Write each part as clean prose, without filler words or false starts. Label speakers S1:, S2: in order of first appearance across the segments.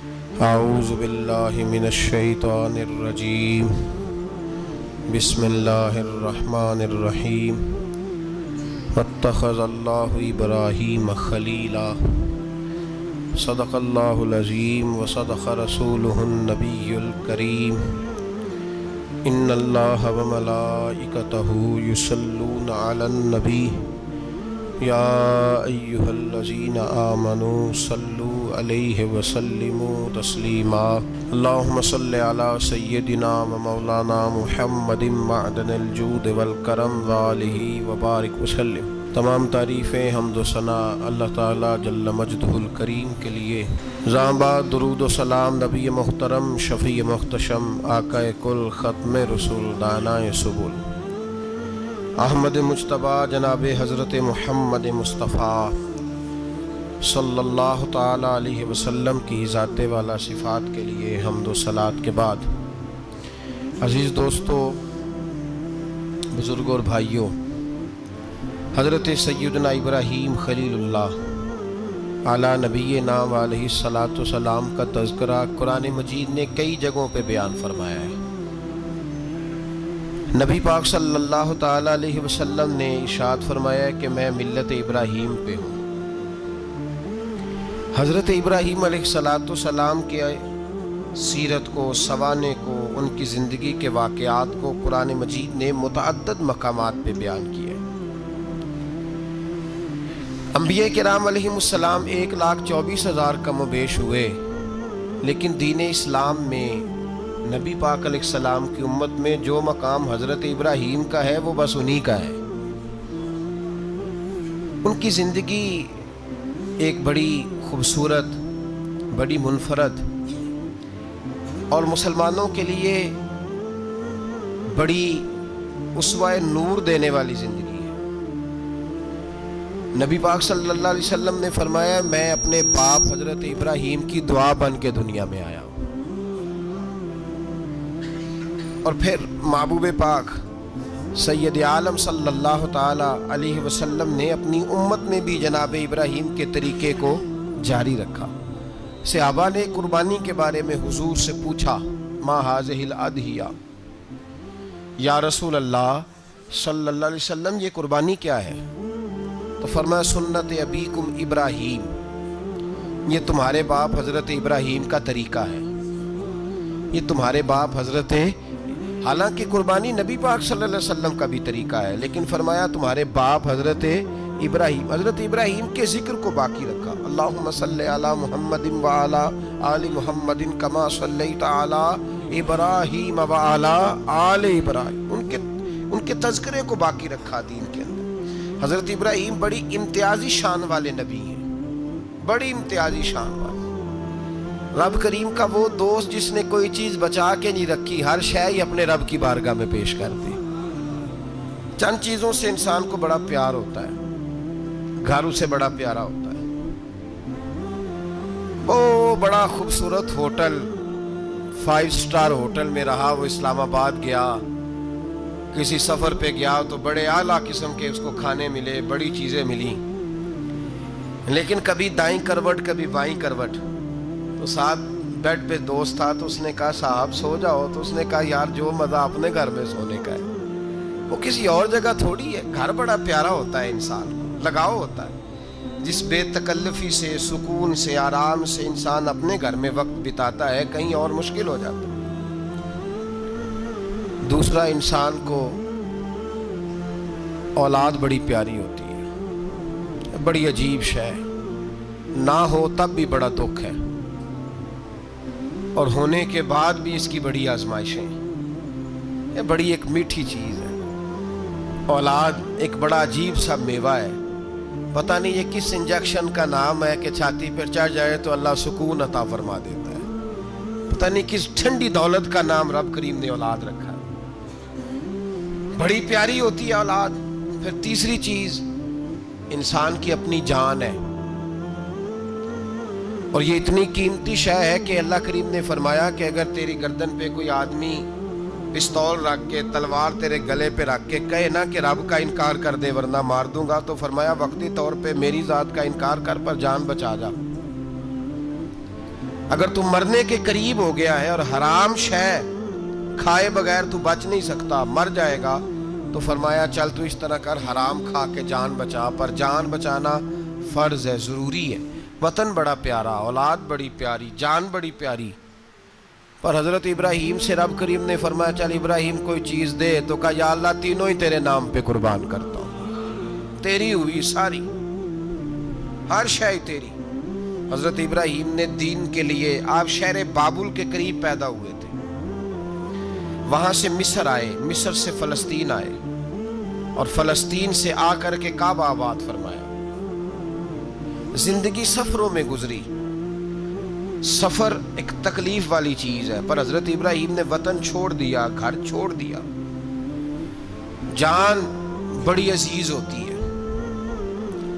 S1: اعوذ باللہ من الشیطان الرجیم بسم اللہ الرحمن الرحیم واتخذ اللہ ابراہیم خلیلا صدق اللہ العظیم وصدق رسولہ النبی الکریم ان اللہ وملائکتہ یصلون علی النبی یا ایہا الذین آمنوا صلوا علیہ وسلموا تسلیما اللہم صل علی سیدنا و مولانا محمد معدن الجود والکرم وآلہ وبارک وسلم۔ تمام تعریفیں حمد و ثنا اللہ تعالیٰ جل مجدہ الکریم کے لیے۔ زاں بعد درود و سلام نبی محترم شفیع محتشم آقا کل ختم رسول دانائے سبل احمد مجتبیٰ جناب حضرت محمد مصطفیٰ صلی اللہ تعالیٰ علیہ وسلم کی ذات والا صفات کے لیے حمد و صلات کے بعد، عزیز دوستو، بزرگوں اور بھائیوں، حضرت سیدنا ابراہیم خلیل اللہ علی نبینا علیہ الصلاۃ والسلام کا تذکرہ قرآن مجید نے کئی جگہوں پہ بیان فرمایا ہے۔ نبی پاک صلی اللہ تعالیٰ علیہ وسلم نے ارشاد فرمایا ہے کہ میں ملت ابراہیم پہ ہوں۔ حضرت ابراہیم علیہ الصلاۃ والسلام کے سیرت کو، سوانح کو، ان کی زندگی کے واقعات کو قرآن مجید نے متعدد مقامات پہ بیان کیا ہے۔ انبیاء کرام علیہم السلام 1,24,000 کم و بیش ہوئے، لیکن دین اسلام میں نبی پاک علیہ السلام کی امت میں جو مقام حضرت ابراہیم کا ہے وہ بس انہی کا ہے۔ ان کی زندگی ایک بڑی خوبصورت، بڑی منفرد اور مسلمانوں کے لیے بڑی اسوہ نور دینے والی زندگی ہے۔ نبی پاک صلی اللہ علیہ وسلم نے فرمایا، میں اپنے باپ حضرت ابراہیم کی دعا بن کے دنیا میں آیا ہوں۔ اور پھر محبوب پاک سید عالم صلی اللہ تعالی علیہ وسلم نے اپنی امت میں بھی جناب ابراہیم کے طریقے کو جاری رکھا۔ صحابہ نے قربانی کے بارے میں حضور سے پوچھا، ما ہذہ الاضحیہ، یا رسول اللہ صلی اللہ علیہ وسلم یہ قربانی کیا ہے؟ تو فرمایا، سنت ابیکم ابراہیم، یہ تمہارے باپ حضرت ابراہیم کا طریقہ ہے، یہ تمہارے باپ حضرت، حالانکہ قربانی نبی پاک صلی اللہ علیہ وسلم کا بھی طریقہ ہے، لیکن فرمایا تمہارے باپ حضرت ابراہیم کے ذکر کو باقی رکھا۔ اللہم صلی علی محمد وعلی آل محمد کما صلیت علی ابراہیم وعلی آل ابراہیم، ان کے تذکرے کو باقی رکھا دین کے اندر۔ حضرت ابراہیم بڑی امتیازی شان والے نبی ہیں، بڑی امتیازی شان والے۔ رب کریم کا وہ دوست جس نے کوئی چیز بچا کے نہیں رکھی، ہر شے ہی اپنے رب کی بارگاہ میں پیش کر دی۔ چند چیزوں سے انسان کو بڑا پیار ہوتا ہے، گھر اسے بڑا پیارا ہوتا ہے۔ وہ بڑا خوبصورت ہوٹل، 5 سٹار ہوٹل میں رہا، وہ اسلام آباد گیا، کسی سفر پہ گیا تو بڑے اعلیٰ قسم کے اس کو کھانے ملے، بڑی چیزیں ملی، لیکن کبھی دائیں کروٹ کبھی بائیں کروٹ۔ تو ساتھ بیڈ پہ دوست تھا تو اس نے کہا صاحب سو جاؤ، تو اس نے کہا یار جو مزہ اپنے گھر میں سونے کا ہے وہ کسی اور جگہ تھوڑی ہے۔ گھر بڑا پیارا ہوتا ہے، انسان کو لگاؤ ہوتا ہے، جس بے تکلفی سے، سکون سے، آرام سے انسان اپنے گھر میں وقت بتاتا ہے، کہیں اور مشکل ہو جاتا ہے۔ دوسرا، انسان کو اولاد بڑی پیاری ہوتی ہے، بڑی عجیب شے، نہ ہو تب بھی بڑا دکھ ہے، اور ہونے کے بعد بھی اس کی بڑی آزمائشیں۔ یہ بڑی ایک میٹھی چیز ہے۔ اولاد ایک بڑا عجیب سا میوہ ہے، پتہ نہیں یہ کس انجیکشن کا نام ہے کہ چھاتی پر چڑھ جائے تو اللہ سکون عطا فرما دیتا ہے، پتہ نہیں کس ٹھنڈی دولت کا نام رب کریم نے اولاد رکھا ہے، بڑی پیاری ہوتی ہے اولاد۔ پھر تیسری چیز، انسان کی اپنی جان ہے، اور یہ اتنی قیمتی شے ہے کہ اللہ کریم نے فرمایا کہ اگر تیری گردن پہ کوئی آدمی پستول رکھ کے، تلوار تیرے گلے پہ رکھ کے کہے نا کہ رب کا انکار کر دے ورنہ مار دوں گا، تو فرمایا وقتی طور پہ میری ذات کا انکار کر پر جان بچا جا۔ اگر تو مرنے کے قریب ہو گیا ہے اور حرام شے کھائے بغیر تو بچ نہیں سکتا، مر جائے گا، تو فرمایا چل تو اس طرح کر، حرام کھا کے جان بچا. پر جان بچانا فرض ہے، ضروری ہے. وطن بڑا پیارا، اولاد بڑی پیاری، جان بڑی پیاری. پر حضرت ابراہیم سے رب کریم نے فرمایا چل ابراہیم کوئی چیز دے، تو کہا یا اللہ تینوں ہی تیرے نام پہ قربان کرتا ہوں، تیری ہوئی ساری، ہر شے تیری. حضرت ابراہیم نے دین کے لیے، آپ شہر بابل کے قریب پیدا ہوئے تھے، وہاں سے مصر آئے، مصر سے فلسطین آئے، اور فلسطین سے آ کر کے کعبہ آباد فرمایا. زندگی سفروں میں گزری. سفر ایک تکلیف والی چیز ہے، پر حضرت ابراہیم نے وطن چھوڑ دیا، گھر چھوڑ دیا. جان بڑی عزیز ہوتی ہے.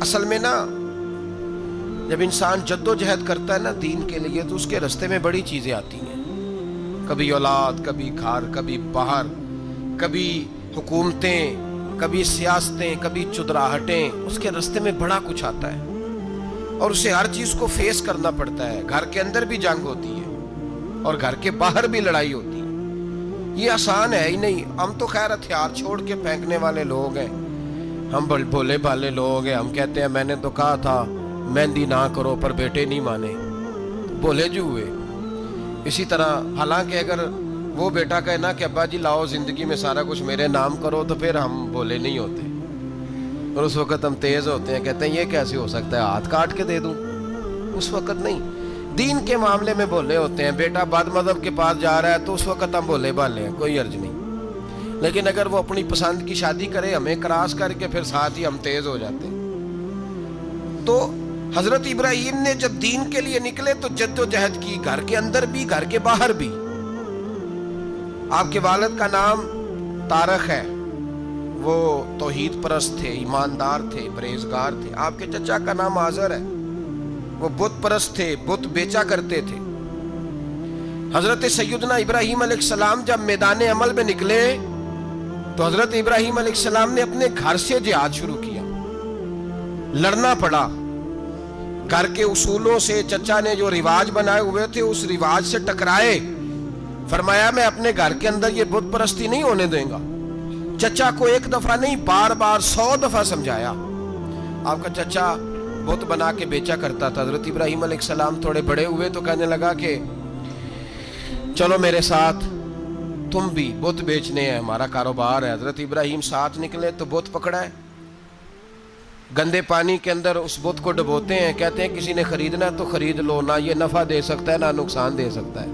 S1: اصل میں نا جب انسان جد و جہد کرتا ہے نا دین کے لیے، تو اس کے راستے میں بڑی چیزیں آتی ہیں. کبھی اولاد، کبھی گھر، کبھی باہر، کبھی حکومتیں، کبھی سیاستیں، کبھی چدراہٹیں. اس کے راستے میں بڑا کچھ آتا ہے اور اسے ہر چیز کو فیس کرنا پڑتا ہے. گھر کے اندر بھی جنگ ہوتی ہے اور گھر کے باہر بھی لڑائی ہوتی ہے. یہ آسان ہے ہی نہیں. ہم تو خیر ہتھیار چھوڑ کے پھینکنے والے لوگ ہیں، ہم بھولے بھالے لوگ ہیں. ہم کہتے ہیں میں نے تو کہا تھا مہندی نہ کرو، پر بیٹے نہیں مانے، بھولے جو ہوئے. اسی طرح حالانکہ اگر وہ بیٹا کہے نا کہ ابا جی لاؤ زندگی میں سارا کچھ میرے نام کرو، تو پھر ہم بھولے نہیں ہوتے، اور اس وقت ہم تیز ہوتے ہیں، کہتے ہیں یہ کیسے ہو سکتا ہے، ہاتھ کاٹ کے دے دوں. اس وقت نہیں. دین کے معاملے میں بھولے ہوتے ہیں. بیٹا بد مذہب کے پاس جا رہا ہے تو اس وقت ہم بھولے بھالے ہیں، کوئی عرض نہیں. لیکن اگر وہ اپنی پسند کی شادی کرے ہمیں کراس کر کے، پھر ساتھ ہی ہم تیز ہو جاتے ہیں. تو حضرت ابراہیم نے جب دین کے لیے نکلے تو جد و جہد کی، گھر کے اندر بھی گھر کے باہر بھی. آپ کے والد کا نام طارق ہے، وہ توحید پرست تھے، ایماندار تھے، پرہیزگار تھے. آپ کے چچا کا نام آزر ہے، وہ بت پرست تھے، بت بیچا کرتے تھے. حضرت سیدنا ابراہیم علیہ السلام جب میدان عمل میں نکلے تو حضرت ابراہیم علیہ السلام نے اپنے گھر سے جہاد شروع کیا. لڑنا پڑا. گھر کے اصولوں سے، چچا نے جو رواج بنائے ہوئے تھے اس رواج سے ٹکرائے. فرمایا میں اپنے گھر کے اندر یہ بت پرستی نہیں ہونے دیں گا. چچا کو ایک دفعہ نہیں، بار بار 100 دفعہ سمجھایا. آپ کا چچا بت بنا کے بیچا کرتا تھا. حضرت ابراہیم علیہ السلام تھوڑے بڑے ہوئے تو کہنے لگا کہ چلو میرے ساتھ، تم بھی بت بیچنے ہیں، ہمارا کاروبار ہے. حضرت ابراہیم ساتھ نکلے تو بت پکڑا ہے. گندے پانی کے اندر اس بت کو ڈبوتے ہیں، کہتے ہیں کسی نے خریدنا ہے تو خرید لو، نہ یہ نفع دے سکتا ہے نہ نقصان دے سکتا ہے.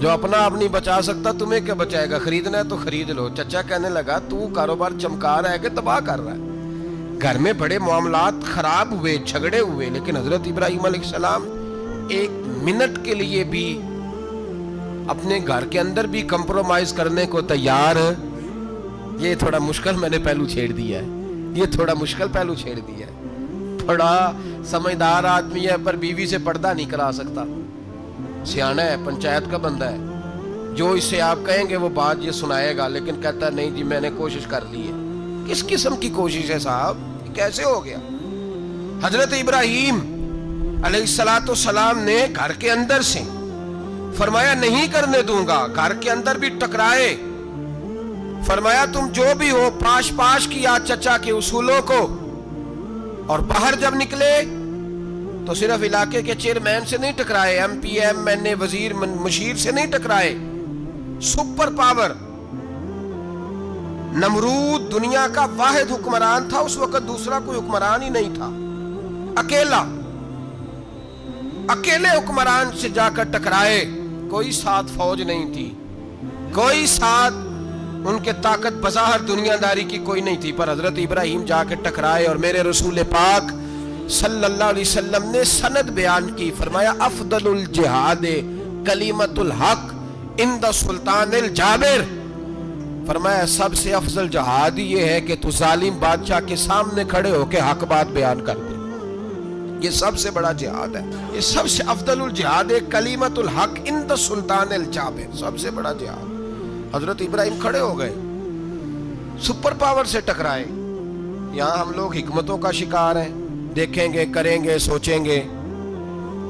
S1: جو اپنا آپ نہیں بچا سکتا تمہیں کیا بچائے گا، خریدنا ہے تو خرید لو. چچا کہنے لگا تو کاروبار چمکا رہا ہے کہ تباہ کر رہا ہے. گھر میں بڑے معاملات خراب ہوئے، جھگڑے ہوئے، لیکن حضرت ابراہیم علیہ السلام ایک منٹ کے لیے بھی اپنے گھر کے اندر بھی کمپرومائز کرنے کو تیار. یہ تھوڑا مشکل میں نے پہلو چھیڑ دیا ہے، یہ تھوڑا مشکل پہلو چھیڑ دیا ہے. تھوڑا سمجھدار آدمی ہے پر بیوی سے پردہ نہیں کرا سکتا. سیانا ہے، پنچایت کا بندہ ہے، جو اس سے آپ کہیں گے وہ بات یہ سنائے گا، لیکن کہتا ہے نہیں جی میں نے کوشش کر لی ہے. کس قسم کی کوشش ہے صاحب، کیسے ہو گیا؟ حضرت ابراہیم علیہ السلام نے گھر کے اندر سے فرمایا نہیں کرنے دوں گا. گھر کے اندر بھی ٹکرائے. فرمایا تم جو بھی ہو، پاش پاش کیا چچا کے اصولوں کو. اور باہر جب نکلے تو صرف علاقے کے چیئرمین سے نہیں ٹکرائے، ایم پی ایم این اے وزیر مشیر سے نہیں ٹکرائے. سپر پاور نمرود دنیا کا واحد حکمران تھا اس وقت، دوسرا کوئی حکمران ہی نہیں تھا. اکیلے حکمران سے جا کر ٹکرائے. کوئی ساتھ فوج نہیں تھی، کوئی ساتھ ان کے طاقت بظاہر دنیا داری کی کوئی نہیں تھی. پر حضرت ابراہیم جا کے ٹکرائے اور میرے رسول پاک صلی اللہ علیہ وسلم نے سند بیان کی. فرمایا افضل الجہاد کلمۃ الحق عند سلطان الجابر. فرمایا سب سے افضل جہاد یہ ہے کہ تو ظالم بادشاہ کے سامنے کھڑے ہو کے حق بات بیان کر دے. یہ سب سے بڑا جہاد ہے. یہ سب سے افضل الجہاد کلمۃ الحق عند سلطان الجابر، سب سے بڑا جہاد. حضرت ابراہیم کھڑے ہو گئے، سپر پاور سے ٹکرائے. یہاں ہم لوگ حکمتوں کا شکار ہیں، دیکھیں گے، کریں گے، سوچیں گے،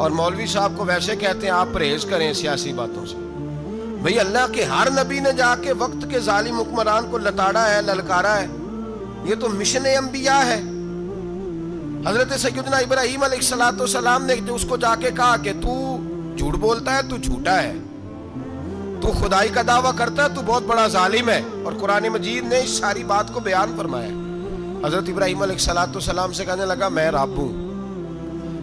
S1: اور مولوی صاحب کو ویسے کہتے ہیں آپ پرہیز کریں سیاسی باتوں سے. بھئی اللہ کے ہر نبی نے جا کے وقت کے ظالم حکمران کو لتاڑا ہے, للکارا ہے. یہ تو مشن انبیاء ہے. حضرت سیدنا ابراہیم علیہ السلام نے اس کو جا کے کہا کہ تو جھوٹ بولتا ہے, تو جھوٹا ہے, تو خدائی کا دعویٰ کرتا ہے, تو بہت بڑا ظالم ہے. اور قرآن مجید نے اس ساری بات کو بیان فرمایا. حضرت ابراہیم علیہ السلام سے کہنے لگا میں رب ہوں.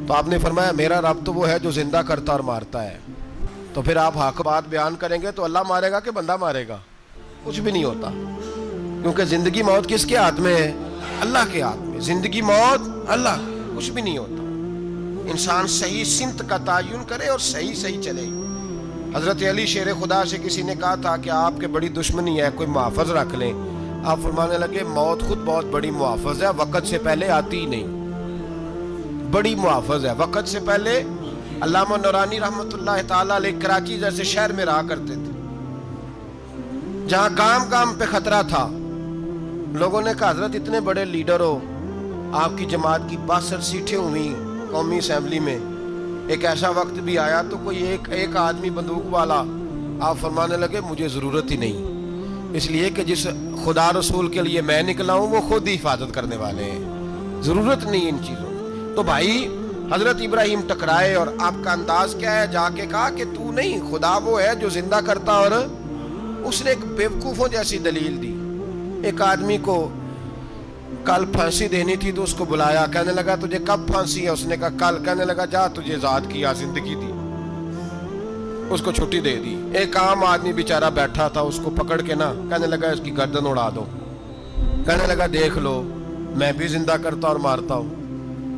S1: تو آپ نے فرمایا میرا رب تو وہ ہے جو زندہ کرتا اور مارتا ہے. تو پھر آپ حق بات بیان کریں گے تو اللہ مارے گا کہ بندہ مارے گا؟ کچھ بھی نہیں ہوتا, کیونکہ زندگی موت کس کے ہاتھ میں ہے؟ اللہ کے ہاتھ میں. زندگی موت اللہ, کچھ بھی نہیں ہوتا. انسان صحیح سمت کا تعین کرے اور صحیح چلے. حضرت علی شیر خدا سے کسی نے کہا تھا کہ آپ کے بڑی دشمنی ہے, کوئی محافظ رکھ لیں. آپ فرمانے لگے موت خود بہت بڑی محافظ ہے, وقت سے پہلے آتی ہی نہیں. بڑی محافظ ہے, وقت سے پہلے. علامہ نورانی رحمت اللہ تعالیٰ علیہ کراچی جیسے شہر میں رہا کرتے تھے, جہاں کام پہ خطرہ تھا. لوگوں نے کہا حضرت اتنے بڑے لیڈر ہو, آپ کی جماعت کی 62 سیٹیں ہوئی قومی اسمبلی میں, ایک ایسا وقت بھی آیا تو کوئی ایک آدمی بندوق والا. آپ فرمانے لگے مجھے ضرورت ہی نہیں, اس لیے کہ جس خدا رسول کے لیے میں نکلا ہوں وہ خود ہی حفاظت کرنے والے ہیں, ضرورت نہیں ان چیزوں. تو بھائی حضرت ابراہیم ٹکرائے, اور آپ کا انداز کیا ہے؟ جا کے کہا کہ تو نہیں, خدا وہ ہے جو زندہ کرتا. اور اس نے ایک بیوقوفوں جیسی دلیل دی. ایک آدمی کو کل پھانسی دینی تھی تو اس کو بلایا, کہنے لگا تجھے کب پھانسی ہے؟ اس نے کہا کل. کہنے لگا جا تجھے ذات کی زندگی دی, اس کو چھٹی دے دی. ایک عام آدمی بیچارہ بیٹھا تھا, اس کو پکڑ کے نا کہنے لگا اس کی گردن اڑا دو. کہنے لگا دیکھ لو میں بھی زندہ کرتا اور مارتا ہوں.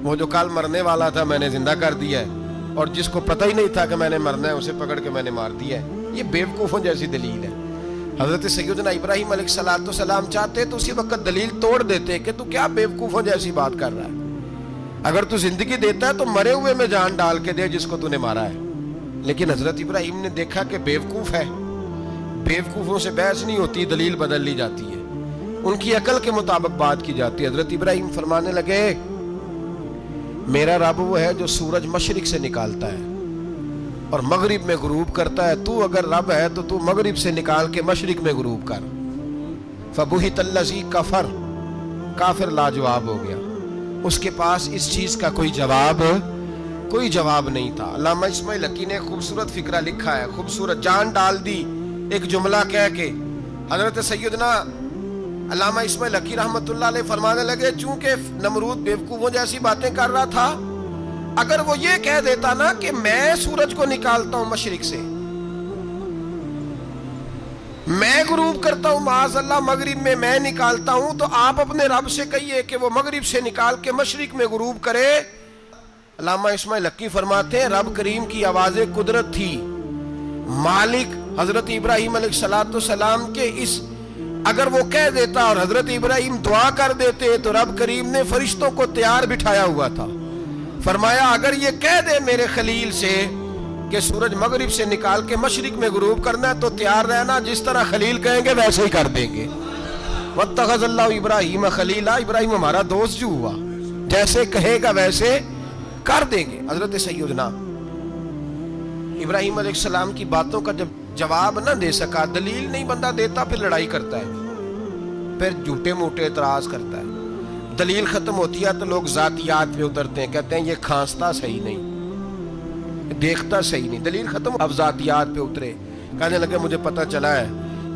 S1: وہ جو کل مرنے والا تھا میں نے زندہ کر دیا ہے, اور جس کو پتہ ہی نہیں تھا کہ میں نے مرنا ہے اسے پکڑ کے میں نے مار دیا ہے. یہ بیوقوفوں جیسی دلیل ہے. حضرت سیدنا ابراہیم علیہ السلام چاہتے تو اسی وقت دلیل توڑ دیتے کہ تو کیا بیوقوفوں جیسی بات کر رہا ہے, اگر تو زندگی دیتا ہے تو مرے ہوئے میں جان ڈال کے دے جس کو تو نے مارا ہے. لیکن حضرت ابراہیم نے دیکھا کہ بیوقوف ہے, بیوقوفوں سے بحث نہیں ہوتی, دلیل بدل لی جاتی ہے, ان کی عقل کے مطابق بات کی جاتی ہے. حضرت ابراہیم فرمانے لگے میرا رب وہ ہے جو سورج مشرق سے نکالتا ہے اور مغرب میں غروب کرتا ہے. تو اگر رب ہے تو مغرب سے نکال کے مشرق میں غروب کر. فبہت الذی کفر, کافر لاجواب ہو گیا, اس کے پاس اس چیز کا کوئی جواب نہیں تھا. علامہ اسماعیل حقی نے خوبصورت فقرہ لکھا ہے, خوبصورت جان ڈال دی ایک جملہ کہہ کے. حضرت سیدنا علامہ اسماعیل حقی رحمت اللہ علیہ فرمانے لگے چونکہ نمرود بیوقوفوں جیسی باتیں کر رہا تھا, اگر وہ یہ کہہ دیتا نا کہ میں سورج کو نکالتا ہوں مشرق سے, میں غروب کرتا ہوں معاذ اللہ مغرب میں نکالتا ہوں, تو آپ اپنے رب سے کہیے کہ وہ مغرب سے نکال کے مشرق میں غروب کرے. علامہ اسماعیل حقی فرماتے ہیں رب کریم کی آواز قدرت تھی, مالک حضرت ابراہیم علیہ السلام کے اس, اگر وہ کہہ دیتا اور حضرت ابراہیم دعا کر دیتے تو رب کریم نے فرشتوں کو تیار بٹھایا ہوا تھا. فرمایا اگر یہ کہہ دے میرے خلیل سے کہ سورج مغرب سے نکال کے مشرق میں غروب کرنا ہے تو تیار رہنا, جس طرح خلیل کہیں گے ویسے ہی کر دیں گے. واتخذ اللہ ابراہیم خلیلا, ابراہیم ہمارا دوست جو ہوا, جیسے کہے گا ویسے کر دیں گے. حضرت سیدنا ابراہیم علیہ السلام کی باتوں کا جب جواب نہ دے سکا, دلیل نہیں بندہ دیتا, پھر لڑائی کرتا ہے, پھر جھوٹے موٹے اعتراض کرتا ہے. دلیل ختم ہوتی ہے تو لوگ ذاتیات پہ اترتے ہیں, کہتے ہیں یہ کھانستا صحیح نہیں, دیکھتا صحیح نہیں. دلیل ختم, اب ذاتیات پہ اترے, کہنے لگے مجھے پتہ چلا ہے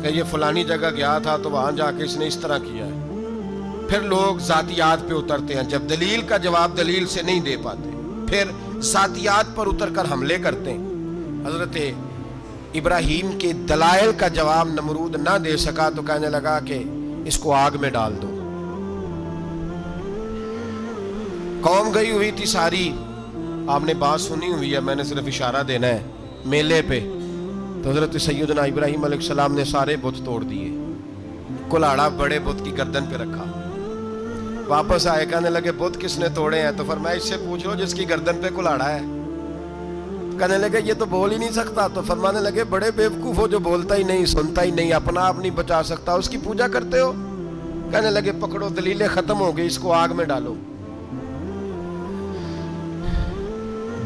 S1: کہ یہ فلانی جگہ گیا تھا تو وہاں جا کے اس نے اس طرح کیا ہے. پھر لوگ ذاتیات پہ اترتے ہیں, جب دلیل کا جواب دلیل سے نہیں دے پاتے پھر ذاتیات پر اتر کر حملے کرتے ہیں. حضرت ابراہیم کے دلائل کا جواب نمرود نہ دے سکا تو کہنے لگا کہ اس کو آگ میں ڈال دو. قوم گئی ہوئی تھی ساری, آپ نے بات سنی ہوئی ہے, میں نے صرف اشارہ دینا ہے, میلے پہ. تو حضرت سیدنا ابراہیم علیہ السلام نے سارے بت توڑ دیے, کلاڑا بڑے بت کی گردن پہ رکھا. واپس آئے, کہنے لگے بت کس نے توڑے ہیں؟ تو فرمایا اس سے پوچھ لو جس کی گردن پہ کلاڑا ہے. کہنے لگے یہ تو بول ہی نہیں سکتا. تو فرمانے لگے بڑے بیوقوف ہو, جو بولتا ہی نہیں, سنتا ہی نہیں, اپنا آپ نہیں بچا سکتا, اس کی پوجا کرتے ہو. کہنے لگے پکڑو, دلیلیں ختم ہو گئی, اس کو آگ میں ڈالو.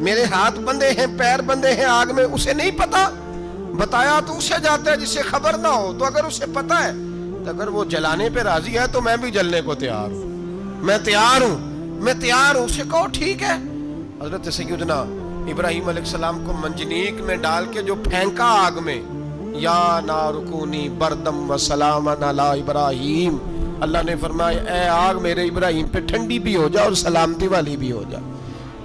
S1: میرے ہاتھ بندے ہیں، پیر بندے ہیں آگ میں، اسے نہیں پتا؟ بتایا تو اسے جاتا ہے جسے خبر نہ ہو۔ تو اگر اسے پتا ہے تو اگر وہ جلانے پہ راضی ہے تو میں بھی جلنے کو تیار ہوں، میں تیار ہوں۔ اسے کہو ٹھیک ہے۔ حضرت سیدنا ابراہیم علیہ السلام کو منجنیق میں ڈال کے جو پھینکا آگ میں، یا نار کونی بردم و سلام علی ابراہیم، اللہ نے فرمایا اے آگ میرے ابراہیم پہ ٹھنڈی بھی ہو جا اور سلامتی والی بھی ہو جا۔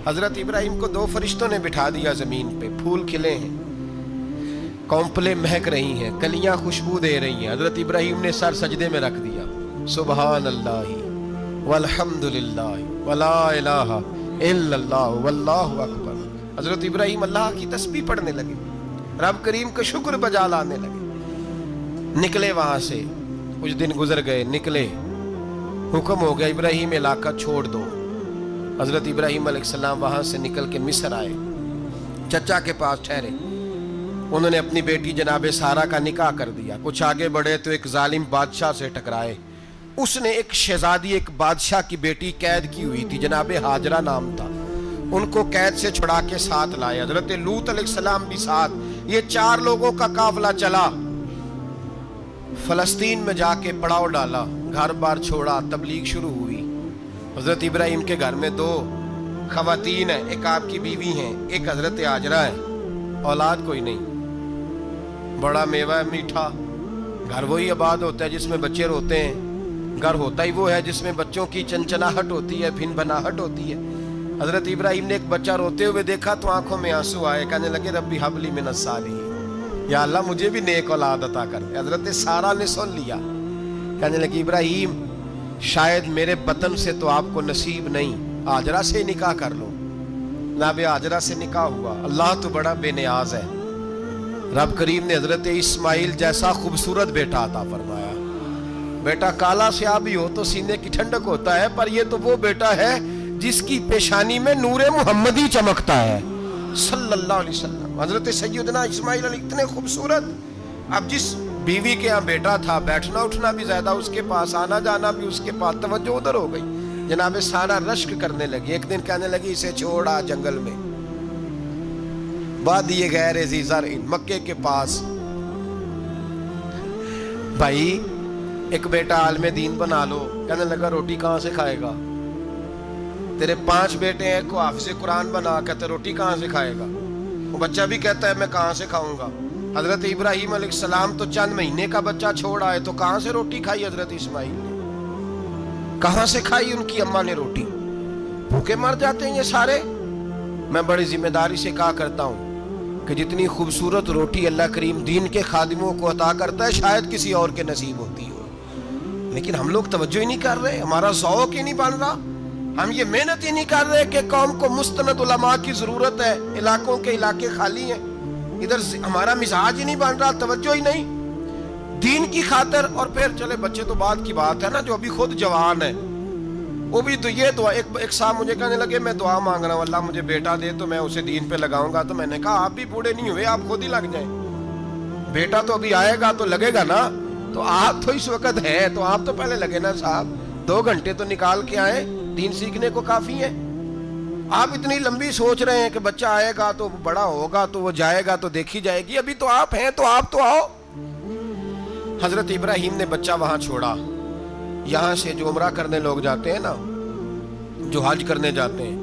S1: حضرت ابراہیم کو 2 فرشتوں نے بٹھا دیا زمین پہ، پھول کھلے ہیں، کونپلیں مہک رہی ہیں، کلیاں خوشبو دے رہی ہیں۔ حضرت ابراہیم نے سر سجدے میں رکھ دیا، سبحان اللہ والحمد للہ ولا الہ الا اللہ واللہ اکبر۔ حضرت ابراہیم اللہ کی تسبیح پڑھنے لگے، رب کریم کا شکر بجا لانے لگے۔ نکلے وہاں سے، کچھ دن گزر گئے، نکلے، حکم ہو گیا ابراہیم علاقہ چھوڑ دو۔ حضرت ابراہیم علیہ السلام وہاں سے نکل کے مصر آئے، چچا کے پاس ٹھہرے۔ انہوں نے اپنی بیٹی جناب سارہ کا نکاح کر دیا۔ کچھ آگے بڑھے تو ایک ظالم بادشاہ سے ٹکرائے، اس نے ایک شہزادی، ایک بادشاہ کی بیٹی قید کی ہوئی تھی، جناب ہاجرہ نام تھا، ان کو قید سے چھڑا کے ساتھ لائے۔ حضرت لوط علیہ السلام بھی ساتھ، یہ 4 لوگوں کا قافلہ چلا، فلسطین میں جا کے پڑاؤ ڈالا، گھر بار چھوڑا، تبلیغ شروع ہوئی۔ حضرت ابراہیم کے گھر میں 2 خواتین ہیں، ایک آپ کی بیوی ہیں، ایک حضرت ہاجرہ ہے، اولاد کوئی نہیں، بڑا میوہ ہے میٹھا۔ گھر وہی آباد ہوتا ہے جس میں بچے روتے ہیں، گھر ہوتا ہی وہ ہے جس میں بچوں کی چنچناہٹ ہوتی ہے، بھن بھناہٹ ہوتی ہے۔ حضرت ابراہیم نے ایک بچہ روتے ہوئے دیکھا تو آنکھوں میں آنسو آئے، کہنے لگے ربی حب لی من الصالحین، یا اللہ مجھے بھی نیک اولاد عطا کر دے۔ حضرت سارہ نے سن لیا، کہنے لگی ابراہیم شاید میرے بطن سے تو آپ کو نصیب نہیں، ہاجرہ سے نکاح کر لو۔ جناب ہاجرہ سے نکاح ہوا۔ اللہ تو بڑا بے نیاز ہے، رب کریم نے حضرت اسماعیل جیسا خوبصورت بیٹا عطا فرمایا۔ بیٹا کالا سیاہ بھی ہو تو سینے کی ٹھنڈک ہوتا ہے، پر یہ تو وہ بیٹا ہے جس کی پیشانی میں نور محمدی چمکتا ہے صلی اللہ علیہ وسلم۔ حضرت سیدنا اسماعیل علیہ اتنے خوبصورت، اب جس بیوی کے ہاں بیٹا تھا، بیٹھنا اٹھنا بھی زیادہ اس کے پاس، آنا جانا بھی اس کے پاس، توجہ ادھر ہو گئی۔ جناب سارہ رشک کرنے لگی، ایک دن کہنے لگی اسے چھوڑا جنگل میں، وادی غیر ذی زرع، مکے کے پاس۔ بھائی ایک بیٹا عالم دین بنا لو، کہنے لگا روٹی کہاں سے کھائے گا؟ تیرے 5 بیٹے ہیں، کو حافظ قرآن بنا، کہتے روٹی کہاں سے کھائے گا؟ وہ بچہ بھی کہتا ہے میں کہاں سے کھاؤں گا؟ حضرت ابراہیم علیہ السلام تو چند مہینے کا بچہ چھوڑ آئے، تو کہاں سے روٹی کھائی حضرت اسماعیل نے؟ کہاں سے کھائی ان کی اماں نے روٹی؟ بھوکے مر جاتے ہیں یہ سارے۔ میں بڑی ذمہ داری سے کہا کرتا ہوں کہ جتنی خوبصورت روٹی اللہ کریم دین کے خادموں کو عطا کرتا ہے شاید کسی اور کے نصیب ہوتی ہو، لیکن ہم لوگ توجہ ہی نہیں کر رہے، ہمارا ذوق ہی نہیں بن رہا، ہم یہ محنت ہی نہیں کر رہے کہ قوم کو مستند علماء کی ضرورت ہے، علاقوں کے علاقے خالی ہیں، ادھر ہمارا مزاج ہی نہیں بن رہا، توجہ ہی نہیں دین کی خاطر۔ اور پھر چلے بچے تو بعد کی بات ہے نا، جو ابھی خود جوان ہے وہ بھی تو یہ دعا، ایک صاحب مجھے کہنے لگے میں دعا مانگ رہا ہوں اللہ مجھے بیٹا دے تو میں اسے دین پہ لگاؤں گا، تو میں نے کہا آپ بھی بوڑھے نہیں ہوئے، آپ خود ہی لگ جائیں، بیٹا تو ابھی آئے گا تو لگے گا نا، تو آپ تو اس وقت ہے تو آپ تو پہلے لگے نا صاحب، 2 گھنٹے تو نکال کے آئے، دین سیکھنے کو کافی ہے۔ آپ اتنی لمبی سوچ رہے ہیں کہ بچہ آئے گا تو بڑا ہوگا تو وہ جائے گا تو دیکھی جائے گی، ابھی تو آپ ہیں تو آپ تو آؤ۔ حضرت ابراہیم نے بچہ وہاں چھوڑا۔ یہاں سے جو عمرہ کرنے لوگ جاتے ہیں نا، جو حج کرنے جاتے ہیں،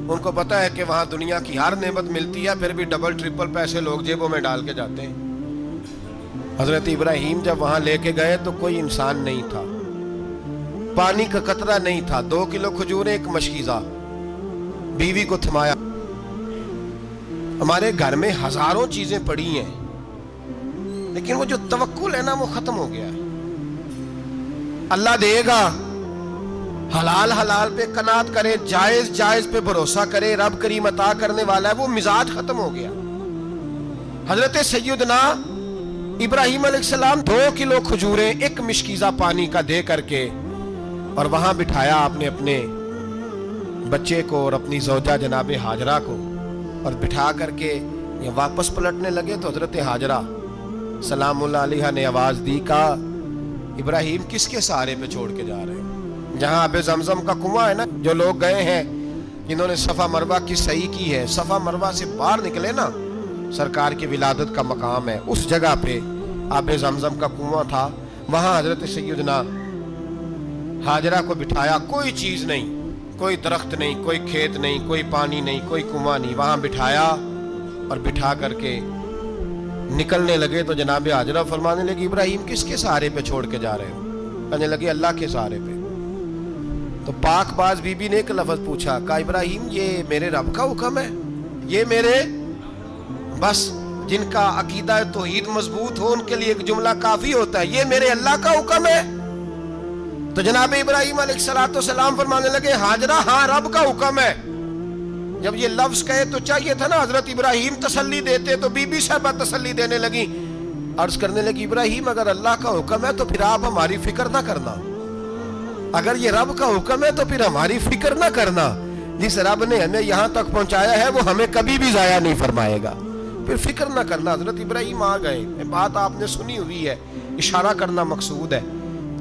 S1: ان کو پتا ہے کہ وہاں دنیا کی ہر نعمت ملتی ہے، پھر بھی ڈبل ٹرپل پیسے لوگ جیبوں میں ڈال کے جاتے ہیں۔ حضرت ابراہیم جب وہاں لے کے گئے تو کوئی انسان نہیں تھا، پانی کا قطرہ نہیں تھا، 2 کلو کھجوریں، ایک مشکیزہ، بیوی کو تھمایا۔ ہمارے گھر میں ہزاروں چیزیں پڑی ہیں، لیکن وہ جو توکل ہے نا وہ ختم ہو گیا ہے۔ اللہ دے گا، حلال حلال پہ قناعت کرے، جائز جائز پہ بھروسہ کرے، رب کریم عطا کرنے والا ہے، وہ مزاج ختم ہو گیا۔ حضرت سیدنا ابراہیم علیہ السلام 2 کلو کھجوریں، ایک مشکیزہ پانی کا دے کر کے، اور وہاں بٹھایا آپ نے اپنے بچے کو اور اپنی زوجہ جناب ہاجرہ کو، اور بٹھا کر کے یہ واپس پلٹنے لگے تو حضرت ہاجرہ سلام اللہ علیہ نے آواز دی، کہا ابراہیم کس کے سہارے پہ چھوڑ کے جا رہے ہیں؟ جہاں آب زمزم کا کنواں ہے نا، جو لوگ گئے ہیں انہوں نے صفا مروہ کی صحیح کی ہے. صفا مروہ سے باہر نکلے نا، سرکار کی ولادت کا مقام ہے، اس جگہ پہ آب زمزم کا کنواں تھا، وہاں حضرت سیدنا ہاجرہ کو بٹھایا. کوئی چیز نہیں، کوئی درخت نہیں، کوئی کھیت نہیں، کوئی پانی نہیں، کوئی کنواں نہیں، وہاں بٹھایا اور بٹھا کر کے نکلنے لگے تو جناب ہاجرہ فرمانے لگی ابراہیم کس کے سہارے پہ چھوڑ کے جا رہے ہو؟ کہنے لگے اللہ کے سہارے پہ. تو پاک باز بی بی نے ایک لفظ پوچھا، کہا ابراہیم یہ میرے رب کا حکم ہے؟ یہ میرے بس جن کا عقیدہ توحید مضبوط ہو ان کے لیے ایک جملہ کافی ہوتا ہے، یہ میرے اللہ کا حکم ہے؟ تو جناب ابراہیم علیہ السلام فرمانے لگے ہاجرہ ہاں رب کا حکم ہے. جب یہ لفظ کہے تو چاہیے تھا نا حضرت ابراہیم تسلی دیتے، تو بی بی صاحبہ تسلی دینے لگی، عرض کرنے لگی ابراہیم اگر اللہ کا حکم ہے تو پھر آپ ہماری فکر نہ کرنا. اگر یہ رب کا حکم ہے تو پھر ہماری فکر نہ کرنا. جس رب نے ہمیں یہاں تک پہنچایا ہے وہ ہمیں کبھی بھی ضائع نہیں فرمائے گا، پھر فکر نہ کرنا. حضرت ابراہیم آ گئے. بات آپ نے سنی ہوئی ہے، اشارہ کرنا مقصود ہے.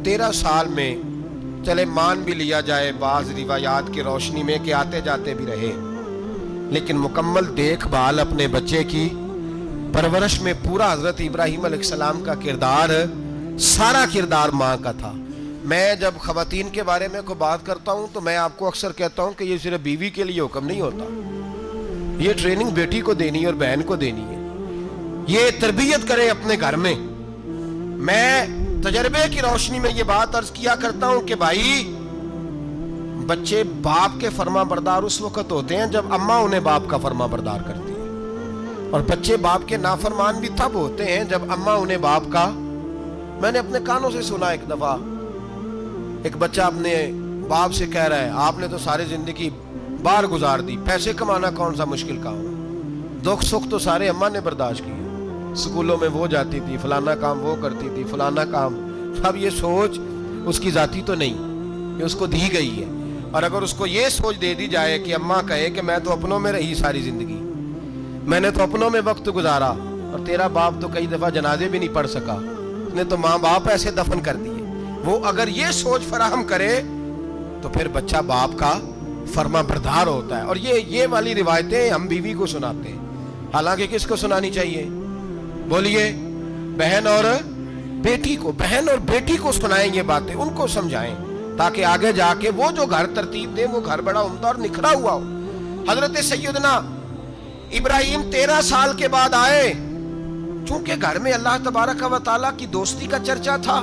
S1: 13 سال میں چلے مان بھی لیا جائے بعض روایات کی روشنی میں کہ آتے جاتے بھی رہے، لیکن مکمل دیکھ بھال اپنے بچے کی پرورش میں پورا حضرت ابراہیم علیہ السلام کا کردار، سارا کردار ماں کا تھا. میں جب خواتین کے بارے میں کوئی بات کرتا ہوں تو میں آپ کو اکثر کہتا ہوں کہ یہ صرف بیوی کے لیے حکم نہیں ہوتا، یہ ٹریننگ بیٹی کو دینی ہے اور بہن کو دینی ہے. یہ تربیت کرے اپنے گھر میں. میں تجربے کی روشنی میں یہ بات عرض کیا کرتا ہوں کہ بھائی بچے باپ کے فرما بردار اس وقت ہوتے ہیں جب اماں انہیں باپ کا فرما بردار کرتی ہے، اور بچے باپ کے نافرمان بھی تب ہوتے ہیں جب اماں انہیں باپ کا. میں نے اپنے کانوں سے سنا ایک دفعہ ایک بچہ اپنے باپ سے کہہ رہا ہے آپ نے تو ساری زندگی باہر گزار دی، پیسے کمانا کون سا مشکل کام ہے، دکھ سکھ تو سارے اماں نے برداشت کیے، سکولوں میں وہ جاتی تھی، فلانا کام وہ کرتی تھی، فلانا کام. اب یہ سوچ اس کی ذاتی تو نہیں، یہ اس کو دی گئی ہے. اور اگر اس کو یہ سوچ دے دی جائے کہ اماں کہے کہ میں تو اپنوں میں رہی ساری زندگی، میں نے تو اپنوں میں وقت گزارا، اور تیرا باپ تو کئی دفعہ جنازے بھی نہیں پڑھ سکا، اس نے تو ماں باپ ایسے دفن کر دیے، وہ اگر یہ سوچ فراہم کرے تو پھر بچہ باپ کا فرما بردار ہوتا ہے. اور یہ والی روایتیں ہم بیوی کو سناتے ہیں، حالانکہ کس کو سنانی چاہیے؟ بولیے، بہن اور بیٹی کو. بہن اور بیٹی کو سنائیں یہ باتیں، ان کو سمجھائیں تاکہ آگے جا کے وہ جو گھر ترتیب دے وہ گھر بڑا عمدہ اور نکھرا ہوا ہو. حضرت سیدنا ابراہیم 13 سال کے بعد آئے، چونکہ گھر میں اللہ تبارک و تعالیٰ کی دوستی کا چرچا تھا،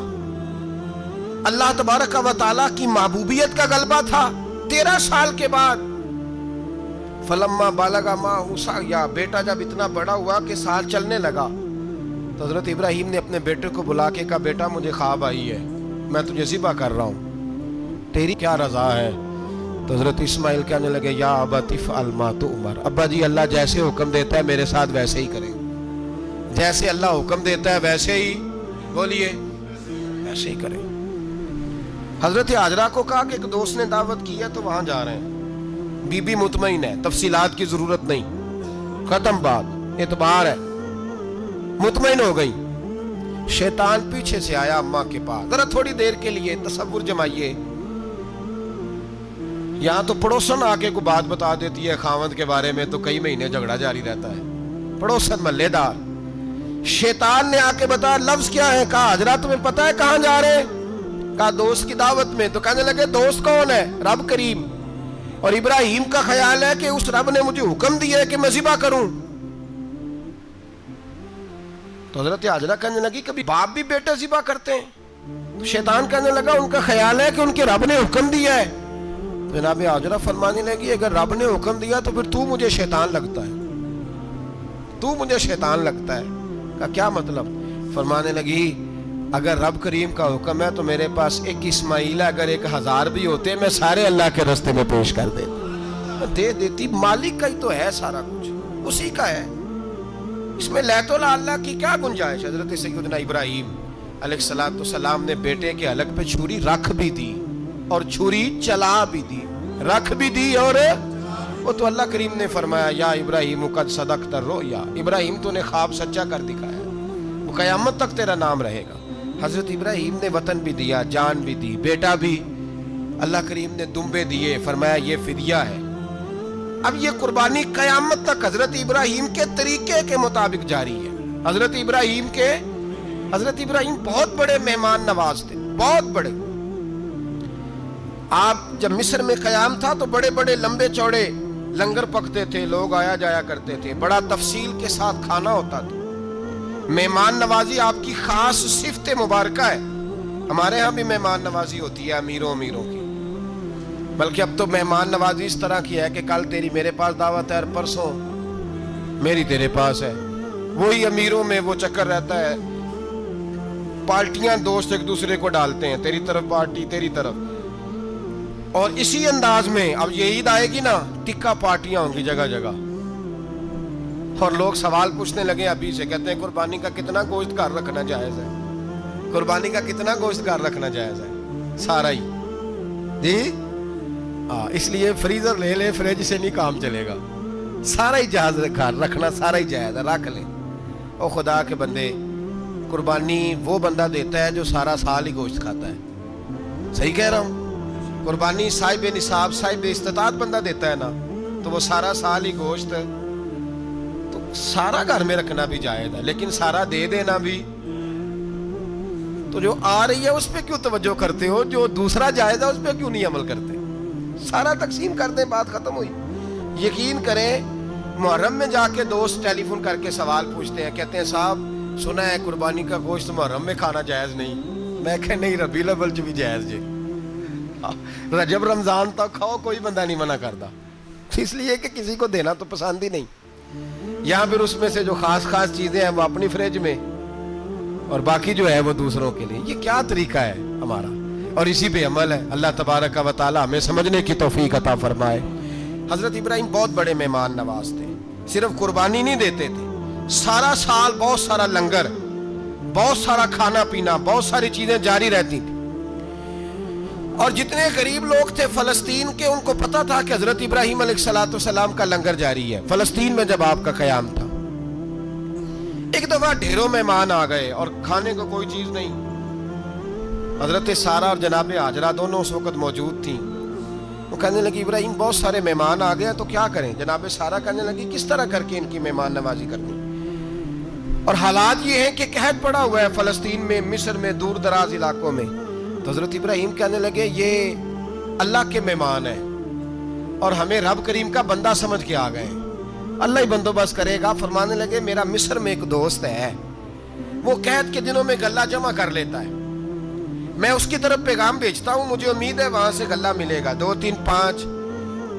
S1: اللہ تبارک و تعالیٰ کی محبوبیت کا غلبہ تھا. 13 سال کے بعد فلما بالغ معہ سعیا، بیٹا جب اتنا بڑا ہوا کہ سال چلنے لگا تو حضرت ابراہیم نے اپنے بیٹے کو بلا کے کہا بیٹا مجھے خواب آئی ہے، میں تجھے ذبح کر رہا ہوں، تیری کیا رضا ہے؟ تو حضرت اسماعیل کہنے لگے یا ابت افعل ما تؤمر، ابا جی اللہ جیسے حکم دیتا ہے میرے ساتھ ویسے ہی کریں، جیسے اللہ حکم دیتا ہے ویسے ہی، بولیے، ویسے ہی کریں. حضرت ہاجرہ کو کہا کہ ایک دوست نے دعوت کی ہے تو وہاں جا رہے ہیں. بی بی مطمئن ہے، تفصیلات کی ضرورت نہیں، ختم بات، اعتبار ہے، مطمئن ہو گئی. شیطان پیچھے سے آیا اماں کے پاس. ذرا تھوڑی دیر کے لیے تصور جمائیے، یہاں تو پڑوسن آ کے کوئی بات بتا دیتی ہے خاوند کے بارے میں تو کئی مہینے جھگڑا جاری رہتا ہے، پڑوسن محلے دار. شیطان نے آ کے بتایا لفظ کیا ہے؟ کہا حضرہ تمہیں پتا ہے کہاں جا رہے؟ کہا دوست کی دعوت میں. تو کہنے لگے دوست کون ہے؟ رب کریم. اور ابراہیم کا خیال ہے کہ اس رب نے مجھے حکم دیا ہے کہ میں ذبح کروں. تو حضرت ہاجرہ کہنے لگی کبھی باپ بھی بیٹا ذبح کرتے ہیں؟ تو شیطان کہنے لگا ان کا خیال ہے کہ ان کے رب نے حکم دیا ہے. جناب ہاجرہ فرمانے لگی اگر رب نے حکم دیا تو پھر تو مجھے شیطان لگتا ہے، تو مجھے شیطان لگتا ہے. کا کیا مطلب؟ فرمانے لگی اگر رب کریم کا حکم ہے تو میرے پاس ایک اسماعیل ہے، اگر 1000 بھی ہوتے میں سارے اللہ کے راستے میں پیش کر دے دیتی. مالک کا ہی تو ہے سارا کچھ، اسی کا ہے، اس میں لیت اللہ کی کیا گنجائش؟ حضرت سیدنا ابراہیم علیہ السلام نے بیٹے کے حلق پہ چھری رکھ بھی دی اور چھری چلا بھی دی، رکھ بھی دی. اور وہ تو اللہ کریم نے فرمایا یا ابراہیم قد صدقت الرؤیا، ابراہیم تو نے خواب سچا کر دکھایا، وہ قیامت تک تیرا نام رہے گا. حضرت ابراہیم نے وطن بھی دیا، جان بھی دی، بیٹا بھی. اللہ کریم نے دمبے دیے، فرمایا یہ فدیہ ہے. اب یہ قربانی قیامت تک حضرت ابراہیم کے طریقے کے مطابق جاری ہے. حضرت ابراہیم بہت بڑے مہمان نواز تھے, بہت بڑے. آپ جب مصر میں قیام تھا تو بڑے بڑے لمبے چوڑے لنگر پکتے تھے, لوگ آیا جایا کرتے تھے, بڑا تفصیل کے ساتھ کھانا ہوتا تھا. مہمان نوازی آپ کی خاص صفت مبارکہ ہے. ہمارے ہاں بھی مہمان نوازی ہوتی ہے امیروں کی, بلکہ اب تو مہمان نوازی اس طرح کی ہے کہ کل تیری میرے پاس دعوت ہے اور پرسوں میری تیرے پاس ہے. وہی امیروں میں وہ چکر رہتا ہے, پارٹیاں دوست ایک دوسرے کو ڈالتے ہیں, تیری طرف پارٹی تیری طرف. اور اسی انداز میں اب یہ عید آئے گی نا, ٹکا پارٹیاں ہوں گی جگہ جگہ. اور لوگ سوال پوچھنے لگے ابھی سے, کہتے ہیں قربانی کا کتنا گوشت کار رکھنا جائز ہے, قربانی کا کتنا گوشت کار رکھنا جائز ہے. سارا ہی جی, اس لیے فریزر لے لے, فریج سے نہیں کام چلے گا. سارا ہی جہاز رکھنا سارا ہی جائز ہے, رکھ لیں. او خدا کے بندے, قربانی وہ بندہ دیتا ہے جو سارا سال ہی گوشت کھاتا ہے. صحیح کہہ رہا ہوں؟ قربانی صاحب نصاب صاحب استطاعت بندہ دیتا ہے نا, تو وہ سارا سال ہی گوشت, تو سارا گھر میں رکھنا بھی جائز ہے, لیکن سارا دے دینا بھی. تو جو آ رہی ہے اس پہ کیوں توجہ کرتے ہو, جو دوسرا جائز ہے اس پہ کیوں نہیں عمل کرتے؟ سارا تقسیم کر دیں, بات ختم ہوئی. یقین کریں, محرم میں جا کے دوست ٹیلی فون کر کے سوال پوچھتے ہیں, کہتے ہیں صاحب سنا ہے قربانی کا گوشت محرم میں کھانا جائز نہیں. میں کہ نہیں, ربیع الاول جو بھی جائز جی, رجب رمضان تک کھاؤ, کوئی بندہ نہیں منع کرتا. اس لیے کہ کسی کو دینا تو پسند ہی نہیں. یہاں پھر اس میں سے جو خاص چیزیں ہیں وہ اپنی فریج میں, اور باقی جو ہے وہ دوسروں کے لیے. یہ کیا طریقہ ہے ہمارا, اور اسی پہ عمل ہے. اللہ تبارک و تعالی ہمیں سمجھنے کی توفیق عطا فرمائے. حضرت ابراہیم بہت بڑے مہمان نواز تھے. صرف قربانی نہیں دیتے تھے, سارا سال بہت سارا لنگر, بہت سارا کھانا پینا, بہت ساری چیزیں جاری رہتی تھی. اور جتنے غریب لوگ تھے فلسطین کے, ان کو پتا تھا کہ حضرت ابراہیم علیہ السلام کا لنگر جاری ہے. فلسطین میں جب آپ کا قیام تھا, ایک دفعہ ڈھیروں مہمان آ گئے اور کھانے کو کوئی چیز نہیں. حضرت سارہ اور جناب ہاجرہ دونوں اس وقت موجود تھیں. وہ کہنے لگی ابراہیم بہت سارے مہمان آ گئے تو کیا کریں؟ جناب سارہ کہنے لگی کس طرح کر کے ان کی مہمان نوازی کرنی. اور حالات یہ ہیں کہ قحط پڑا ہوا ہے فلسطین میں, مصر میں, دور دراز علاقوں میں. تو حضرت ابراہیم کہنے لگے یہ اللہ کے مہمان ہیں اور ہمیں رب کریم کا بندہ سمجھ کے آ گئے, اللہ ہی بندوبست کرے گا. فرمانے لگے میرا مصر میں ایک دوست ہے, وہ قحط کے دنوں میں غلہ جمع کر لیتا ہے, میں اس کی طرف پیغام بھیجتا ہوں, مجھے امید ہے وہاں سے غلہ ملے گا. 2 3 5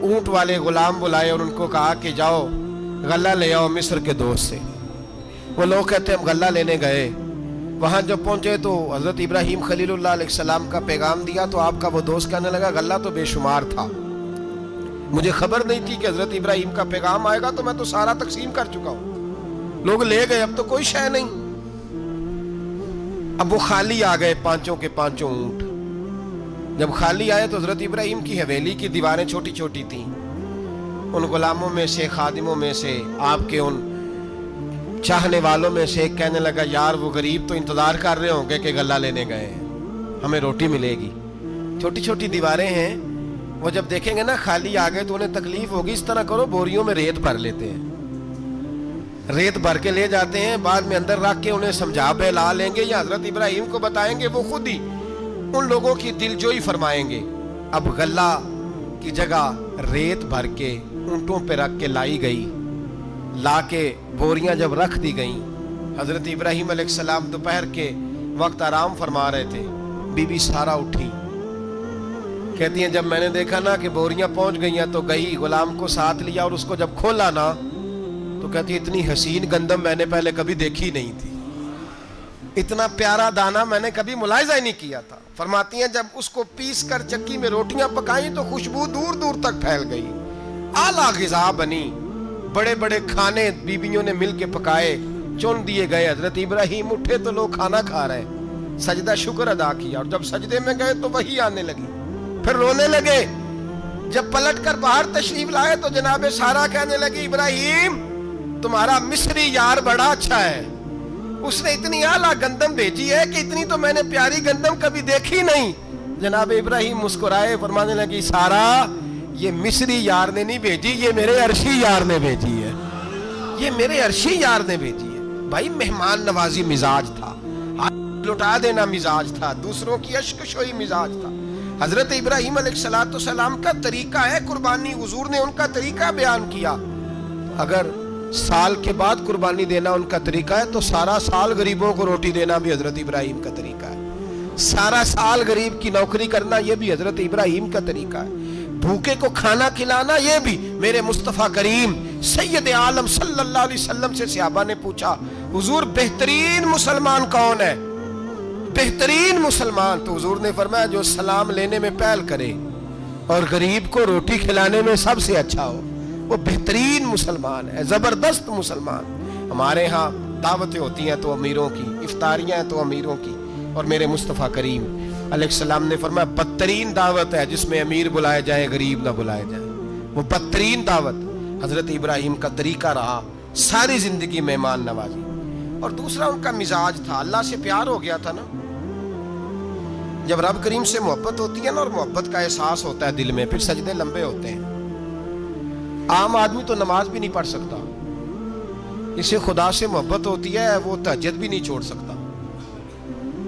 S1: اونٹ والے غلام بلائے اور ان کو کہا کہ جاؤ غلہ لے آؤ مصر کے دوست سے. وہ لوگ کہتے ہیں ہم غلہ لینے گئے. وہاں جب پہنچے تو حضرت ابراہیم خلیل اللہ علیہ السلام کا پیغام دیا, تو آپ کا وہ دوست کہنے لگا غلہ تو بے شمار تھا, مجھے خبر نہیں تھی کہ حضرت ابراہیم کا پیغام آئے گا, تو میں تو سارا تقسیم کر چکا ہوں. لوگ لے گئے, اب تو کوئی شے نہیں. اب وہ خالی آ گئے, 5 کے 5 اونٹ. جب خالی آئے تو حضرت ابراہیم کی حویلی کی دیواریں چھوٹی چھوٹی تھیں. ان غلاموں میں سے, خادموں میں سے, آپ کے ان چاہنے والوں میں سے ایک کہنے لگا یار وہ غریب تو انتظار کر رہے ہوں گے کہ غلہ لینے گئے ہیں, ہمیں روٹی ملے گی. چھوٹی چھوٹی دیواریں ہیں, وہ جب دیکھیں گے نا خالی آ گئے تو انہیں تکلیف ہوگی. اس طرح کرو بوریوں میں ریت بھر لیتے ہیں, ریت بھر کے لے جاتے ہیں, بعد میں اندر رکھ کے انہیں سمجھا بہلا لیں گے, یا حضرت ابراہیم کو بتائیں گے, وہ خود ہی ان لوگوں کی دلجوئی فرمائیں گے. اب غلہ کی جگہ ریت بھر کے اونٹوں پہ رکھ کے لائی گئی. لا کے بوریاں جب رکھ دی گئیں, حضرت ابراہیم علیہ السلام دوپہر کے وقت آرام فرما رہے تھے. بی بی سارہ اٹھی, کہتی ہیں جب میں نے دیکھا نا کہ بوریاں پہنچ گئی ہیں تو گئی, غلام کو ساتھ لیا, اور اس کو جب کھولا نا تو کہتی اتنی حسین گندم میں نے پہلے کبھی دیکھی نہیں تھی, اتنا پیارا دانا میں نے کبھی ملاحظہ ہی نہیں کیا تھا. فرماتی ہیں جب اس کو پیس کر چکی میں روٹیاں پکائیں تو خوشبو دور دور تک پھیل گئی, اعلیٰ غذا بنی. بڑے بڑے کھانے بیویوں نے مل کے پکائے, چن دیے گئے. حضرت ابراہیم اٹھے تو لوگ کھانا کھا رہے, سجدہ شکر ادا کیا, اور جب سجدے میں گئے تو وحی آنے لگی, پھر رونے لگے. جب پلٹ کر باہر تشریف لائے تو جناب سارہ کہنے لگی ابراہیم تمہارا مصری یار بڑا اچھا ہے, اس نے اتنی اعلیٰ گندم بھیجی ہے کہ اتنی تو میں نے پیاری گندم کبھی دیکھی نہیں. جناب ابراہیم مسکرائے, فرمانے لگی سارہ یہ مصری یار نے نہیں بھیجی، یہ میرے عرشی یار نے بھیجی ہے، یہ میرے عرشی یار نے بھیجی ہے۔ بھائی مہمان نوازی مزاج تھا، لٹا دینا مزاج تھا، دوسروں کی اشکشوئی مزاج تھا۔ حضرت ابراہیم علیہ السلام کا طریقہ ہے قربانی، حضور نے ان کا طریقہ بیان کیا۔ اگر سال کے بعد قربانی دینا ان کا طریقہ ہے تو سارا سال غریبوں کو روٹی دینا بھی حضرت ابراہیم کا طریقہ ہے، سارا سال غریب کی نوکری کرنا یہ بھی حضرت ابراہیم کا طریقہ ہے، بھوکے کو کھانا کھلانا یہ بھی۔ میرے مصطفیٰ کریم سید عالم صلی اللہ علیہ وسلم سے صحابہ نے پوچھا حضور بہترین مسلمان کون ہے؟ بہترین مسلمان؟ تو حضور نے فرمایا جو سلام لینے میں پہل کرے اور غریب کو روٹی کھلانے میں سب سے اچھا ہو، وہ بہترین مسلمان ہے، زبردست مسلمان۔ ہمارے ہاں دعوتیں ہوتی ہیں تو امیروں کی، افطاریاں ہیں تو امیروں کی، اور میرے مصطفیٰ کریم علیہ السلام نے فرمایا بدترین دعوت ہے جس میں امیر بلائے جائے غریب نہ بلائے جائے، وہ بدترین دعوت۔ حضرت ابراہیم کا طریقہ رہا ساری زندگی مہمان نوازی۔ اور دوسرا ان کا مزاج تھا، اللہ سے پیار ہو گیا تھا نا، جب رب کریم سے محبت ہوتی ہے نا اور محبت کا احساس ہوتا ہے دل میں، پھر سجدے لمبے ہوتے ہیں۔ عام آدمی تو نماز بھی نہیں پڑھ سکتا، اسے خدا سے محبت ہوتی ہے وہ تہجد بھی نہیں چھوڑ سکتا۔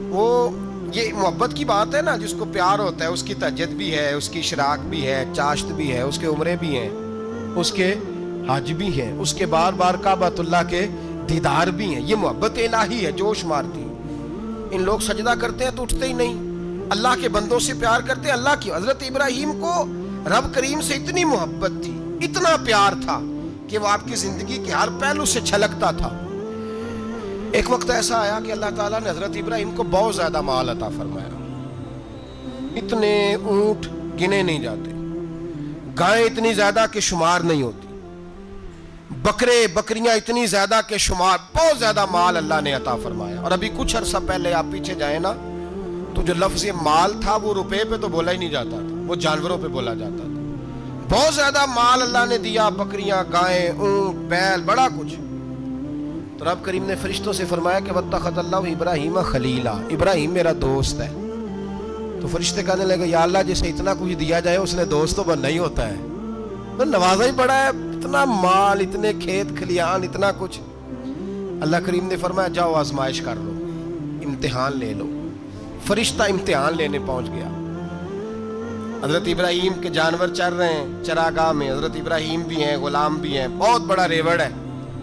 S1: وہ یہ محبت کی بات ہے نا، جس کو پیار ہوتا ہے اس کی تہجد بھی ہے، اس کی اشراق بھی ہے، چاشت بھی ہے، اس کے عمرے بھی ہیں، اس کے حج بھی ہیں، اس کے بار بار کعبۃ اللہ کے دیدار بھی ہیں۔ یہ محبت الہی ہے، جوش مارتی ہے۔ ان لوگ سجدہ کرتے ہیں تو اٹھتے ہی نہیں، اللہ کے بندوں سے پیار کرتے ہیں اللہ کی۔ حضرت ابراہیم کو رب کریم سے اتنی محبت تھی، اتنا پیار تھا کہ وہ آپ کی زندگی کے ہر پہلو سے چھلکتا تھا۔ ایک وقت ایسا آیا کہ اللہ تعالیٰ نے حضرت ابراہیم کو بہت زیادہ مال عطا فرمایا، اتنے اونٹ گنے نہیں جاتے، گائیں اتنی زیادہ کہ شمار نہیں ہوتی، بکرے بکریاں اتنی زیادہ کہ شمار، بہت زیادہ مال اللہ نے عطا فرمایا۔ اور ابھی کچھ عرصہ پہلے آپ پیچھے جائیں نا تو جو لفظ مال تھا وہ روپے پہ تو بولا ہی نہیں جاتا تھا، وہ جانوروں پہ بولا جاتا تھا۔ بہت زیادہ مال اللہ نے دیا، بکریاں، گائیں، اونٹ، بیل، بڑا کچھ۔ تو رب کریم نے فرشتوں سے فرمایا کہ وَاتَّخَذَ اللَّهُ إِبْرَاهِيمَ خَلِيلًا، ابراہیم میرا دوست ہے۔ تو فرشتے کہنے لگے یا اللہ جسے اتنا کچھ دیا جائے اس نے دوست تو بننا ہی ہوتا ہے، تو نوازا ہی پڑا ہے، اتنا مال، اتنے کھیت کھلیان، اتنا کچھ۔ اللہ کریم نے فرمایا جاؤ آزمائش کر لو، امتحان لے لو۔ فرشتہ امتحان لینے پہنچ گیا۔ حضرت ابراہیم کے جانور چر رہے ہیں چراگاہ میں، حضرت ابراہیم بھی ہیں، غلام بھی ہیں، بہت بڑا ریوڑ ہے۔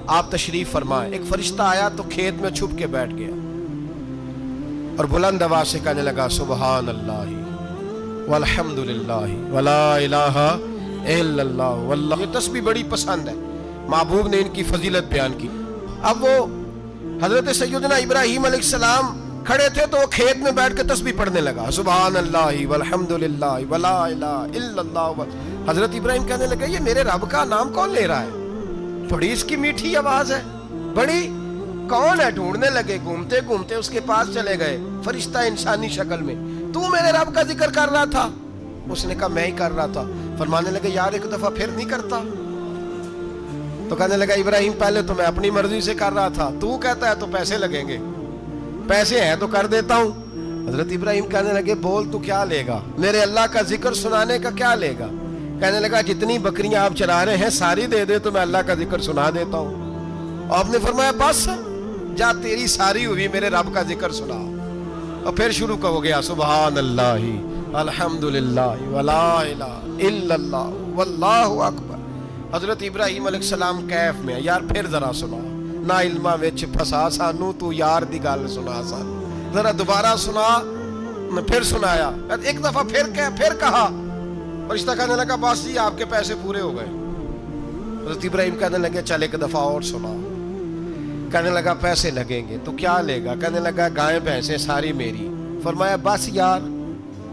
S1: آپ تشریف فرمائیں۔ ایک فرشتہ آیا تو کھیت میں چھپ کے بیٹھ گیا اور بلند آواز سے کہنے لگا سبحان اللہ والحمد للہ ولا الہ الا اللہ واللہ۔ یہ تسبیح بڑی پسند ہے، محبوب نے ان کی فضیلت بیان کی۔ اب وہ حضرت سیدنا ابراہیم علیہ السلام کھڑے تھے تو وہ کھیت میں بیٹھ کے تسبیح پڑھنے لگا سبحان اللہ والحمد للہ ولا الہ الا اللہ۔ حضرت ابراہیم کہنے لگے یہ میرے رب کا نام کون لے رہا ہے؟ بڑی اس کی میٹھی آواز ہے، بڑی، کون ہے؟ ڈھونڈنے لگے، گھومتے گھومتے اس کے پاس چلے گئے، فرشتہ انسانی شکل میں۔ تو میرے رب کا ذکر کر رہا تھا؟ اس نے کہا میں ہی کر رہا تھا۔ فرمانے لگے یار ایک دفعہ پھر نہیں کرتا؟ تو کہنے لگا ابراہیم پہلے تو میں اپنی مرضی سے کر رہا تھا، تو کہتا ہے تو پیسے لگیں گے، پیسے ہیں تو کر دیتا ہوں۔ حضرت ابراہیم کہنے لگے بول تو کیا لے گا؟ میرے اللہ کا ذکر سنانے کا کیا لے گا؟ کہنے لگا جتنی بکریاں آپ چرا رہے ہیں ساری دے دے تو میں اللہ کا ذکر سنا دیتا ہوں۔ اور آپ نے فرمایا بس جا تیری ساری ہوئی میرے رب کا ذکر سنا۔ اور پھر شروع ہو گیا سبحان اللہ الحمدللہ ولا الہ الا اللہ واللہ اکبر۔ حضرت ابراہیم علیہ السلام کیف میں یار پھر ذرا سنا، نا علمہ وچ پھسا سانو تو یار دی گل سنا سانو، ذرا دوبارہ سنا۔ پھر سنایا، ایک دفعہ پھر کہا، فرشتہ کہنے لگا بس جی آپ کے پیسے پورے ہو گئے۔ حضرت ابراہیم کہنے لگے چل ایک دفعہ اور سنا۔ کہنے لگا پیسے لگیں گے، تو کیا لے گا؟ کہنے لگا گائیں بھینسیں ساری میری۔ فرمایا بس یار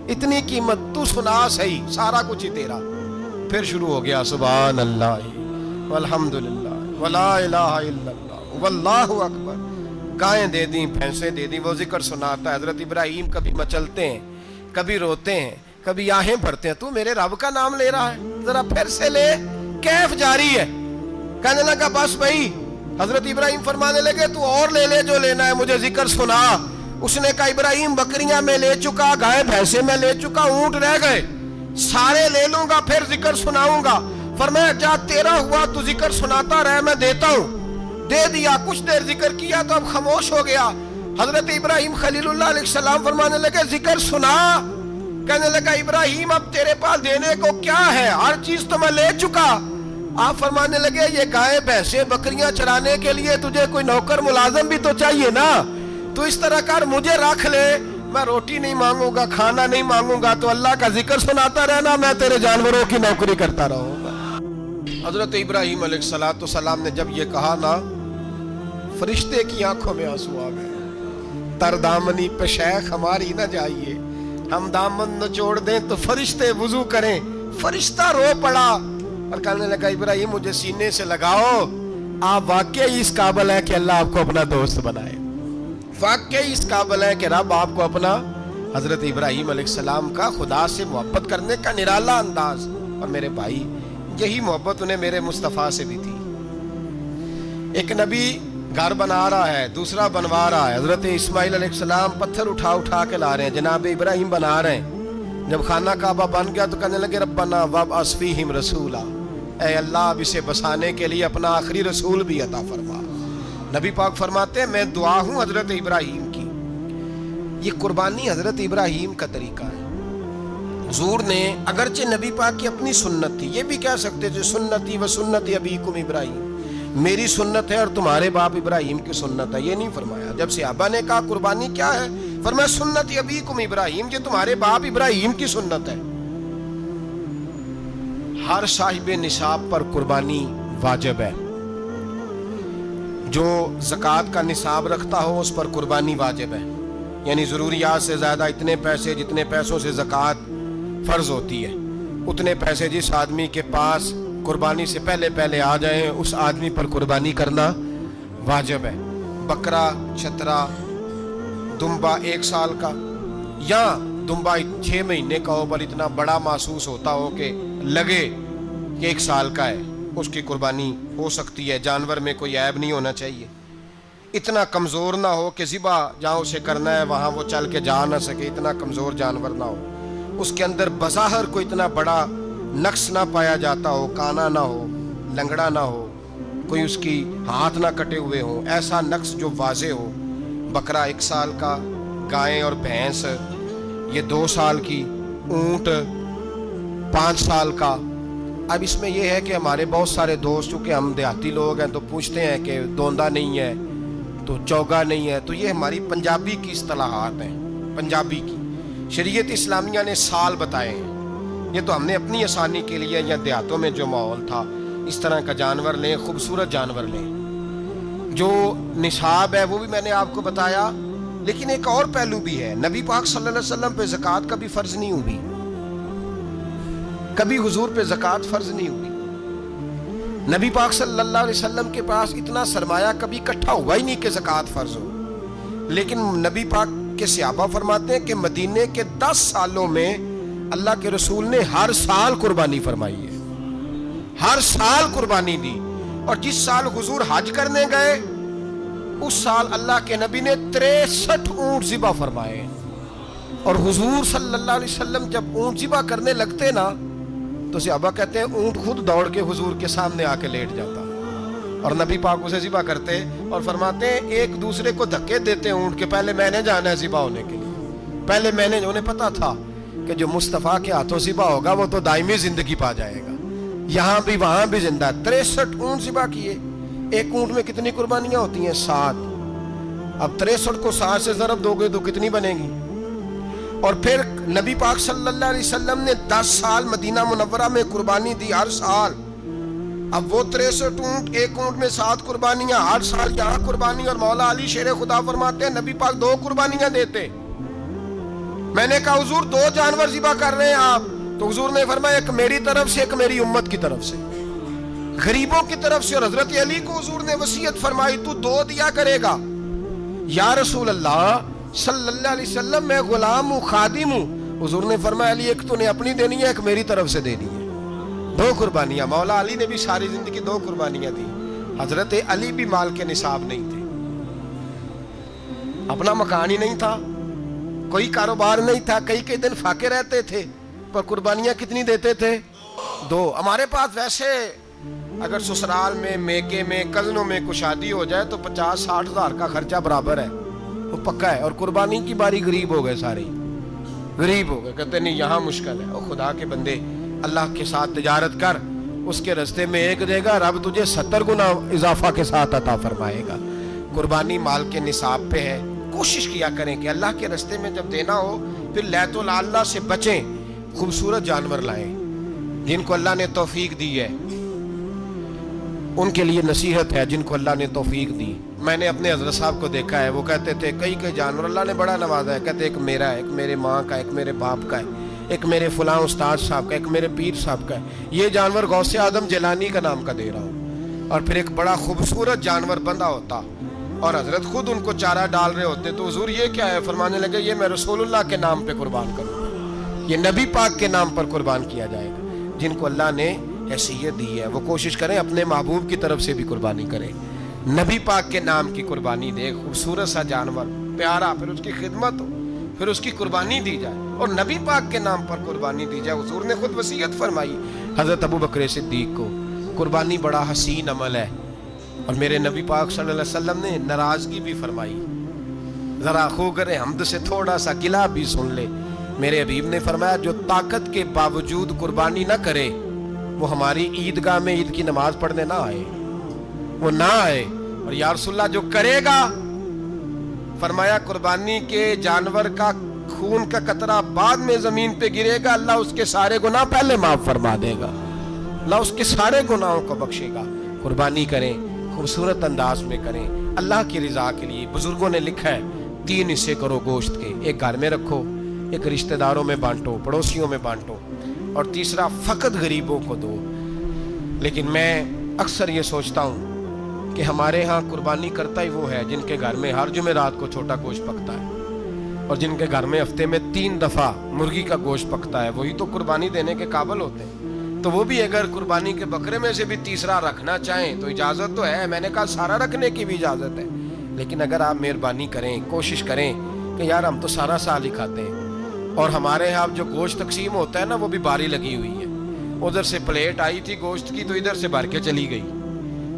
S1: اتنی قیمت، تو سنا صحیح، سارا کچھ ہی تیرا۔ پھر شروع ہو گیا سبحان اللہ والحمدللہ ولا الہ الا اللہ واللہ اکبر۔ گائیں دے دیں، بھینسیں دے دیں، وہ ذکر سناتا ہے۔ حضرت ابراہیم کبھی مچلتے ہیں، کبھی روتے ہیں، کبھی آہیں بھرتے ہیں، تو میرے رب کا نام لے رہا ہے، ذرا پھر سے لے۔ کیف جاری ہے۔ کہنے لگا بس بھائی۔ حضرت ابراہیم فرمانے لگے تو اور لے لے جو لینا ہے، مجھے ذکر سنا۔ اس نے کہا ابراہیم بکریاں میں لے چکا، گائے بھینسے میں لے چکا، اونٹ رہ گئے، سارے لے لوں گا پھر ذکر سناؤں گا۔ فرمایا جا تیرا ہوا تو ذکر سناتا رہے، میں دیتا ہوں۔ دے دیا، کچھ دیر ذکر کیا تو اب خاموش ہو گیا۔ حضرت ابراہیم خلیل اللہ علیہ السلام فرمانے لگے ذکر سنا۔ کہنے لگا ابراہیم اب تیرے پاس دینے کو کیا ہے، ہر چیز تو میں لے چکا۔ آپ فرمانے لگے یہ گائے بھینسیں بکریاں چرانے کے لیے تجھے کوئی نوکر ملازم بھی تو چاہیے نا، تو اس طرح کر مجھے رکھ لے، میں روٹی نہیں مانگوں گا، کھانا نہیں مانگوں گا، تو اللہ کا ذکر سناتا رہنا، میں تیرے جانوروں کی نوکری کرتا رہوں گا۔ حضرت ابراہیم علیہ السلام نے جب یہ کہا نا، فرشتے کی آنکھوں میں آنسو آ گئے۔ تر دامنی پہ شیخ ہماری نہ جائیے، ہم دامن نچوڑ دیں تو فرشتے وضو کریں۔ فرشتہ رو پڑا اور کہنے لگا ابراہیم مجھے سینے سے لگاؤ، آپ واقعی اس قابل ہیں کہ اللہ آپ کو اپنا دوست بنائے، واقعی اس قابل ہے کہ رب آپ کو اپنا۔ حضرت ابراہیم علیہ السلام کا خدا سے محبت کرنے کا نرالا انداز، اور میرے بھائی یہی محبت انہیں میرے مصطفیٰ سے بھی تھی۔ ایک نبی گھر بنا رہا ہے، دوسرا بنوا رہا ہے۔ حضرت اسماعیل علیہ السلام پتھر اٹھا اٹھا کے لا رہے ہیں، جناب ابراہیم بنا رہے ہیں۔ جب خانہ کعبہ بن گیا تو کہنے لگے ربنا وابعث فیہم رسولا، اے اللہ اب اسے بسانے کے لیے اپنا آخری رسول بھی عطا فرما۔ نبی پاک فرماتے ہیں میں دعا ہوں حضرت ابراہیم کی۔ یہ قربانی حضرت ابراہیم کا طریقہ ہے۔ حضور نے اگرچہ نبی پاک کی اپنی سنت تھی، یہ بھی کہہ سکتے تھے سنتی و سنت ابیکم ابراہیم، میری سنت ہے اور تمہارے باپ ابراہیم کی سنت ہے، یہ نہیں فرمایا۔ جب صحابہ نے کہا قربانی کیا ہے، فرمایا سنت ابیکم ابراہیم، یہ تمہارے باپ ابراہیم کی سنت ہے۔ ہر صاحب نصاب پر قربانی واجب ہے، جو زکوٰۃ کا نصاب رکھتا ہو اس پر قربانی واجب ہے، یعنی ضروریات سے زیادہ اتنے پیسے جتنے پیسوں سے زکوٰۃ فرض ہوتی ہے، اتنے پیسے جس آدمی کے پاس قربانی سے پہلے پہلے آ جائیں اس آدمی پر قربانی کرنا واجب ہے۔ بکرا، چھترا، دمبا 1 سال کا یا دمبا 6 مہینے کا ہو پر اتنا بڑا محسوس ہوتا ہو کہ لگے کہ 1 سال کا ہے، اس کی قربانی ہو سکتی ہے۔ جانور میں کوئی عیب نہیں ہونا چاہیے، اتنا کمزور نہ ہو کہ ذبح جہاں اسے کرنا ہے وہاں وہ چل کے جا نہ سکے، اتنا کمزور جانور نہ ہو، اس کے اندر بظاہر کوئی اتنا بڑا نقص نہ پایا جاتا ہو، کانا نہ ہو، لنگڑا نہ ہو، کوئی اس کی ہاتھ نہ کٹے ہوئے ہوں، ایسا نقص جو واضح ہو۔ بکرا 1 سال کا، گائیں اور بھینس یہ 2 سال کی، اونٹ 5 سال کا۔ اب اس میں یہ ہے کہ ہمارے بہت سارے دوست چونکہ ہم دیہاتی لوگ ہیں تو پوچھتے ہیں کہ دوندا نہیں ہے تو چوگا نہیں ہے، تو یہ ہماری پنجابی کی اصطلاحات ہیں، پنجابی کی۔ شریعت اسلامیہ نے سال بتائے ہیں، یہ تو ہم نے اپنی آسانی کے لیے، یا دیہاتوں میں جو ماحول تھا اس طرح کا جانور لیں، خوبصورت جانور لیں۔ جو نصاب ہے وہ بھی میں نے آپ کو بتایا، لیکن ایک اور پہلو بھی ہے، نبی پاک صلی اللہ علیہ وسلم پہ زکوٰۃ کبھی فرض نہیں ہوئی، کبھی حضور پہ زکوٰۃ فرض نہیں ہوئی۔ نبی پاک صلی اللہ علیہ وسلم کے پاس اتنا سرمایہ کبھی اکٹھا ہوا ہی نہیں کہ زکوٰۃ فرض ہو، لیکن نبی پاک کے صحابہ فرماتے ہیں کہ مدینے کے 10 سالوں میں اللہ کے رسول نے ہر سال قربانی فرمائی ہے، ہر سال قربانی دی۔ اور جس سال حضور حج کرنے گئے اس سال اللہ کے نبی نے 63 اونٹ ذبح فرمائے، اور حضور صلی اللہ علیہ وسلم جب اونٹ ذبح کرنے لگتے نا تو صحابہ کہتے ہیں اونٹ خود دوڑ کے حضور کے سامنے آ کے لیٹ جاتا، اور نبی پاک اسے ذبح کرتے اور فرماتے ہیں ایک دوسرے کو دھکے دیتے اونٹ کے، پہلے میں نے جانا ہے ذبح ہونے کے لیے، پہلے میں نے، انہیں پتا تھا کہ جو مصطفیٰ کے ہاتھوں ذبح ہوگا وہ تو دائمی زندگی پا جائے گا، یہاں بھی وہاں بھی زندہ۔ 63 اونٹ ذبح کیے، ایک اونٹ میں کتنی قربانیاں ہوتی ہیں؟ 7۔ اب 63 کو 7 سے ضرب دو گے تو کتنی بنے گی؟ اور پھر نبی پاک صلی اللہ علیہ وسلم نے 10 سال مدینہ منورہ میں قربانی دی، ہر سال۔ اب وہ 63 اونٹ، ایک اونٹ میں 7 قربانیاں، ہر سال یہاں قربانی، اور مولا علی شیر خدا فرماتے ہیں نبی پاک 2 قربانیاں دیتے۔ میں نے کہا حضور 2 جانور ذبح کر رہے ہیں آپ، تو حضور نے فرمایا ایک میری طرف سے، ایک میری امت کی طرف سے، غریبوں کی طرف سے۔ اور حضرت علی کو حضور نے وصیت فرمائی تو 2 دیا کرے گا۔ یا رسول اللہ صلی اللہ علیہ وسلم میں غلام ہوں، خادم ہوں۔ حضور نے فرمایا علی ایک تو نے اپنی دینی ہے، ایک میری طرف سے دینی ہے۔ 2 قربانیاں۔ مولا علی نے بھی ساری زندگی 2 قربانیاں دی۔ حضرت علی بھی مال کے نصاب نہیں تھے، اپنا مکان ہی نہیں تھا، کوئی کاروبار نہیں تھا، کئی دن فاقے رہتے تھے، پر قربانیاں کتنی دیتے تھے؟ 2۔ ہمارے پاس ویسے اگر سسرال میں، میکے میں، کزنوں میں کچھ شادی ہو جائے تو 50-60 ہزار کا خرچہ برابر ہے، وہ پکا ہے۔ اور قربانی کی باری غریب ہو گئے، سارے غریب ہو گئے، کہتے نہیں یہاں مشکل ہے۔ اور خدا کے بندے، اللہ کے ساتھ تجارت کر، اس کے رستے میں 1 دے گا، رب تجھے 70 گنا اضافہ کے ساتھ عطا فرمائے گا۔ قربانی مال کے نصاب پہ ہے۔ کوشش کیا کریں کہ اللہ کے رستے میں جب دینا ہو پھر لیت اللہ سے بچیں، خوبصورت جانور لائیں۔ جن کو اللہ نے توفیق دی ہے ان کے لیے نصیحت ہے، جن کو اللہ نے توفیق دی۔ میں نے اپنے حضرت صاحب کو دیکھا ہے، وہ کہتے تھے کئی جانور اللہ نے بڑا نوازا ہے، کہتے ایک میرا ہے، ایک میرے ماں کا، ایک میرے باپ کا ہے، ایک میرے فلاں استاد صاحب کا، ایک میرے پیر صاحب کا ہے۔ یہ جانور غوث اعظم جیلانی کا نام کا دے رہا ہوں۔ اور پھر ایک بڑا خوبصورت جانور بندھا ہوتا اور حضرت خود ان کو چارہ ڈال رہے ہوتے، تو حضور یہ کیا ہے؟ فرمانے لگے یہ میں رسول اللہ کے نام پہ قربان کروں، یہ نبی پاک کے نام پر قربان کیا جائے گا۔ جن کو اللہ نے حیثیت دی ہے وہ کوشش کریں اپنے محبوب کی طرف سے بھی قربانی کریں، نبی پاک کے نام کی قربانی دے، خوبصورت سا جانور پیارا، پھر اس کی خدمت ہو، پھر اس کی قربانی دی جائے اور نبی پاک کے نام پر قربانی دی جائے۔ حضور نے خود وصیت فرمائی حضرت ابو بکر صدیق کو، قربانی بڑا حسین عمل ہے۔ اور میرے نبی پاک صلی اللہ علیہ وسلم نے ناراضگی بھی فرمائی، ذرا خوگر حمد سے تھوڑا سا گلہ بھی سن لے۔ میرے حبیب نے فرمایا جو طاقت کے باوجود قربانی نہ کرے وہ ہماری عیدگاہ میں عید کی نماز پڑھنے نہ آئے، وہ نہ آئے۔ اور یا رسول اللہ جو کرے گا، فرمایا قربانی کے جانور کا خون کا قطرہ بعد میں زمین پہ گرے گا، اللہ اس کے سارے گناہ پہلے معاف فرما دے گا، اللہ اس کے سارے گناہوں کو بخشے گا۔ قربانی کریں، خوبصورت انداز میں کریں، اللہ کی رضا کے لیے۔ بزرگوں نے لکھا ہے 3 حصے کرو گوشت کے، ایک گھر میں رکھو، ایک رشتہ داروں میں بانٹو، پڑوسیوں میں بانٹو، اور تیسرا فقط غریبوں کو دو۔ لیکن میں اکثر یہ سوچتا ہوں کہ ہمارے ہاں قربانی کرتا ہی وہ ہے جن کے گھر میں ہر جمعرات کو چھوٹا گوشت پکتا ہے، اور جن کے گھر میں ہفتے میں 3 دفعہ مرغی کا گوشت پکتا ہے، وہی تو قربانی دینے کے قابل ہوتے ہیں۔ تو وہ بھی اگر قربانی کے بکرے میں سے بھی تیسرا رکھنا چاہیں تو اجازت تو ہے، میں نے کہا سارا رکھنے کی بھی اجازت ہے، لیکن اگر آپ مہربانی کریں، کوشش کریں کہ یار ہم تو سارا سال ہی کھاتے ہیں، اور ہمارے یہاں جو گوشت تقسیم ہوتا ہے نا وہ بھی باری لگی ہوئی ہے، ادھر سے پلیٹ آئی تھی گوشت کی تو ادھر سے بھر کے چلی گئی،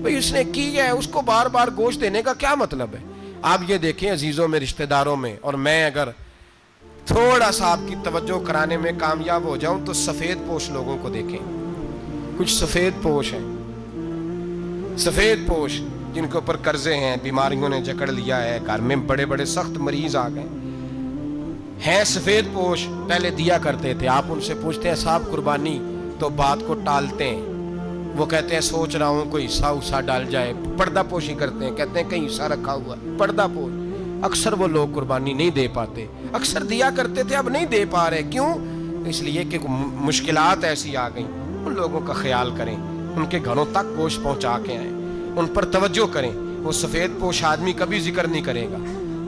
S1: بھئی اس نے کی ہے، اس کو بار بار گوشت دینے کا کیا مطلب ہے؟ آپ یہ دیکھیں عزیزوں میں، رشتہ داروں میں، اور میں اگر تھوڑا سا آپ کی توجہ کرانے میں کامیاب ہو جاؤں تو سفید پوش لوگوں کو دیکھیں، کچھ سفید پوش ہیں، سفید پوش جن کے اوپر قرضے ہیں، بیماریوں نے جکڑ لیا ہے، گھر میں بڑے بڑے سخت مریض آ گئے ہیں، سفید پوش پہلے دیا کرتے تھے۔ آپ ان سے پوچھتے ہیں صاحب قربانی، تو بات کو ٹالتے ہیں، وہ کہتے ہیں سوچ رہا ہوں کوئی حصہ ڈال جائے، پردہ پوشی کرتے ہیں، کہتے ہیں کہیں حصہ رکھا ہوا ہے، پردہ پوش۔ اکثر وہ لوگ قربانی نہیں دے پاتے، اکثر دیا کرتے تھے اب نہیں دے پا رہے، کیوں؟ اس لیے کہ مشکلات ایسی آ گئیں۔ ان لوگوں کا خیال کریں، ان کے گھروں تک گوشت پہنچا کے آئیں، ان پر توجہ کریں۔ وہ سفید پوش آدمی کبھی ذکر نہیں کرے گا۔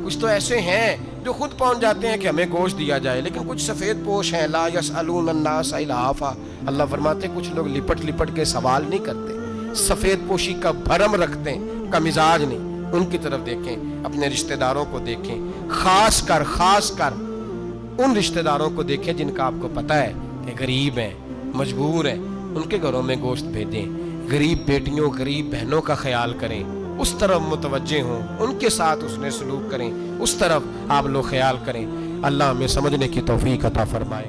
S1: کچھ تو ایسے ہیں جو خود پہنچ جاتے ہیں کہ ہمیں گوشت دیا جائے، لیکن کچھ سفید پوش ہیں لا یسألون الناس الہافا، اللہ فرماتے ہیں کچھ لوگ لپٹ لپٹ کے سوال نہیں کرتے، سفید پوشی کا بھرم رکھتے ہیں، کا مزاج نہیں۔ ان کی طرف دیکھیں، اپنے رشتہ داروں کو دیکھیں، خاص کر ان رشتہ داروں کو دیکھیں جن کا آپ کو پتہ ہے کہ غریب ہیں، مجبور ہیں، ان کے گھروں میں گوشت بھیجیں۔ غریب بیٹیوں، غریب بہنوں کا خیال کریں، اس طرف متوجہ ہوں، ان کے ساتھ اس نے سلوک کریں، اس طرف آپ لوگ خیال کریں۔ اللہ ہمیں سمجھنے کی توفیق عطا فرمائے۔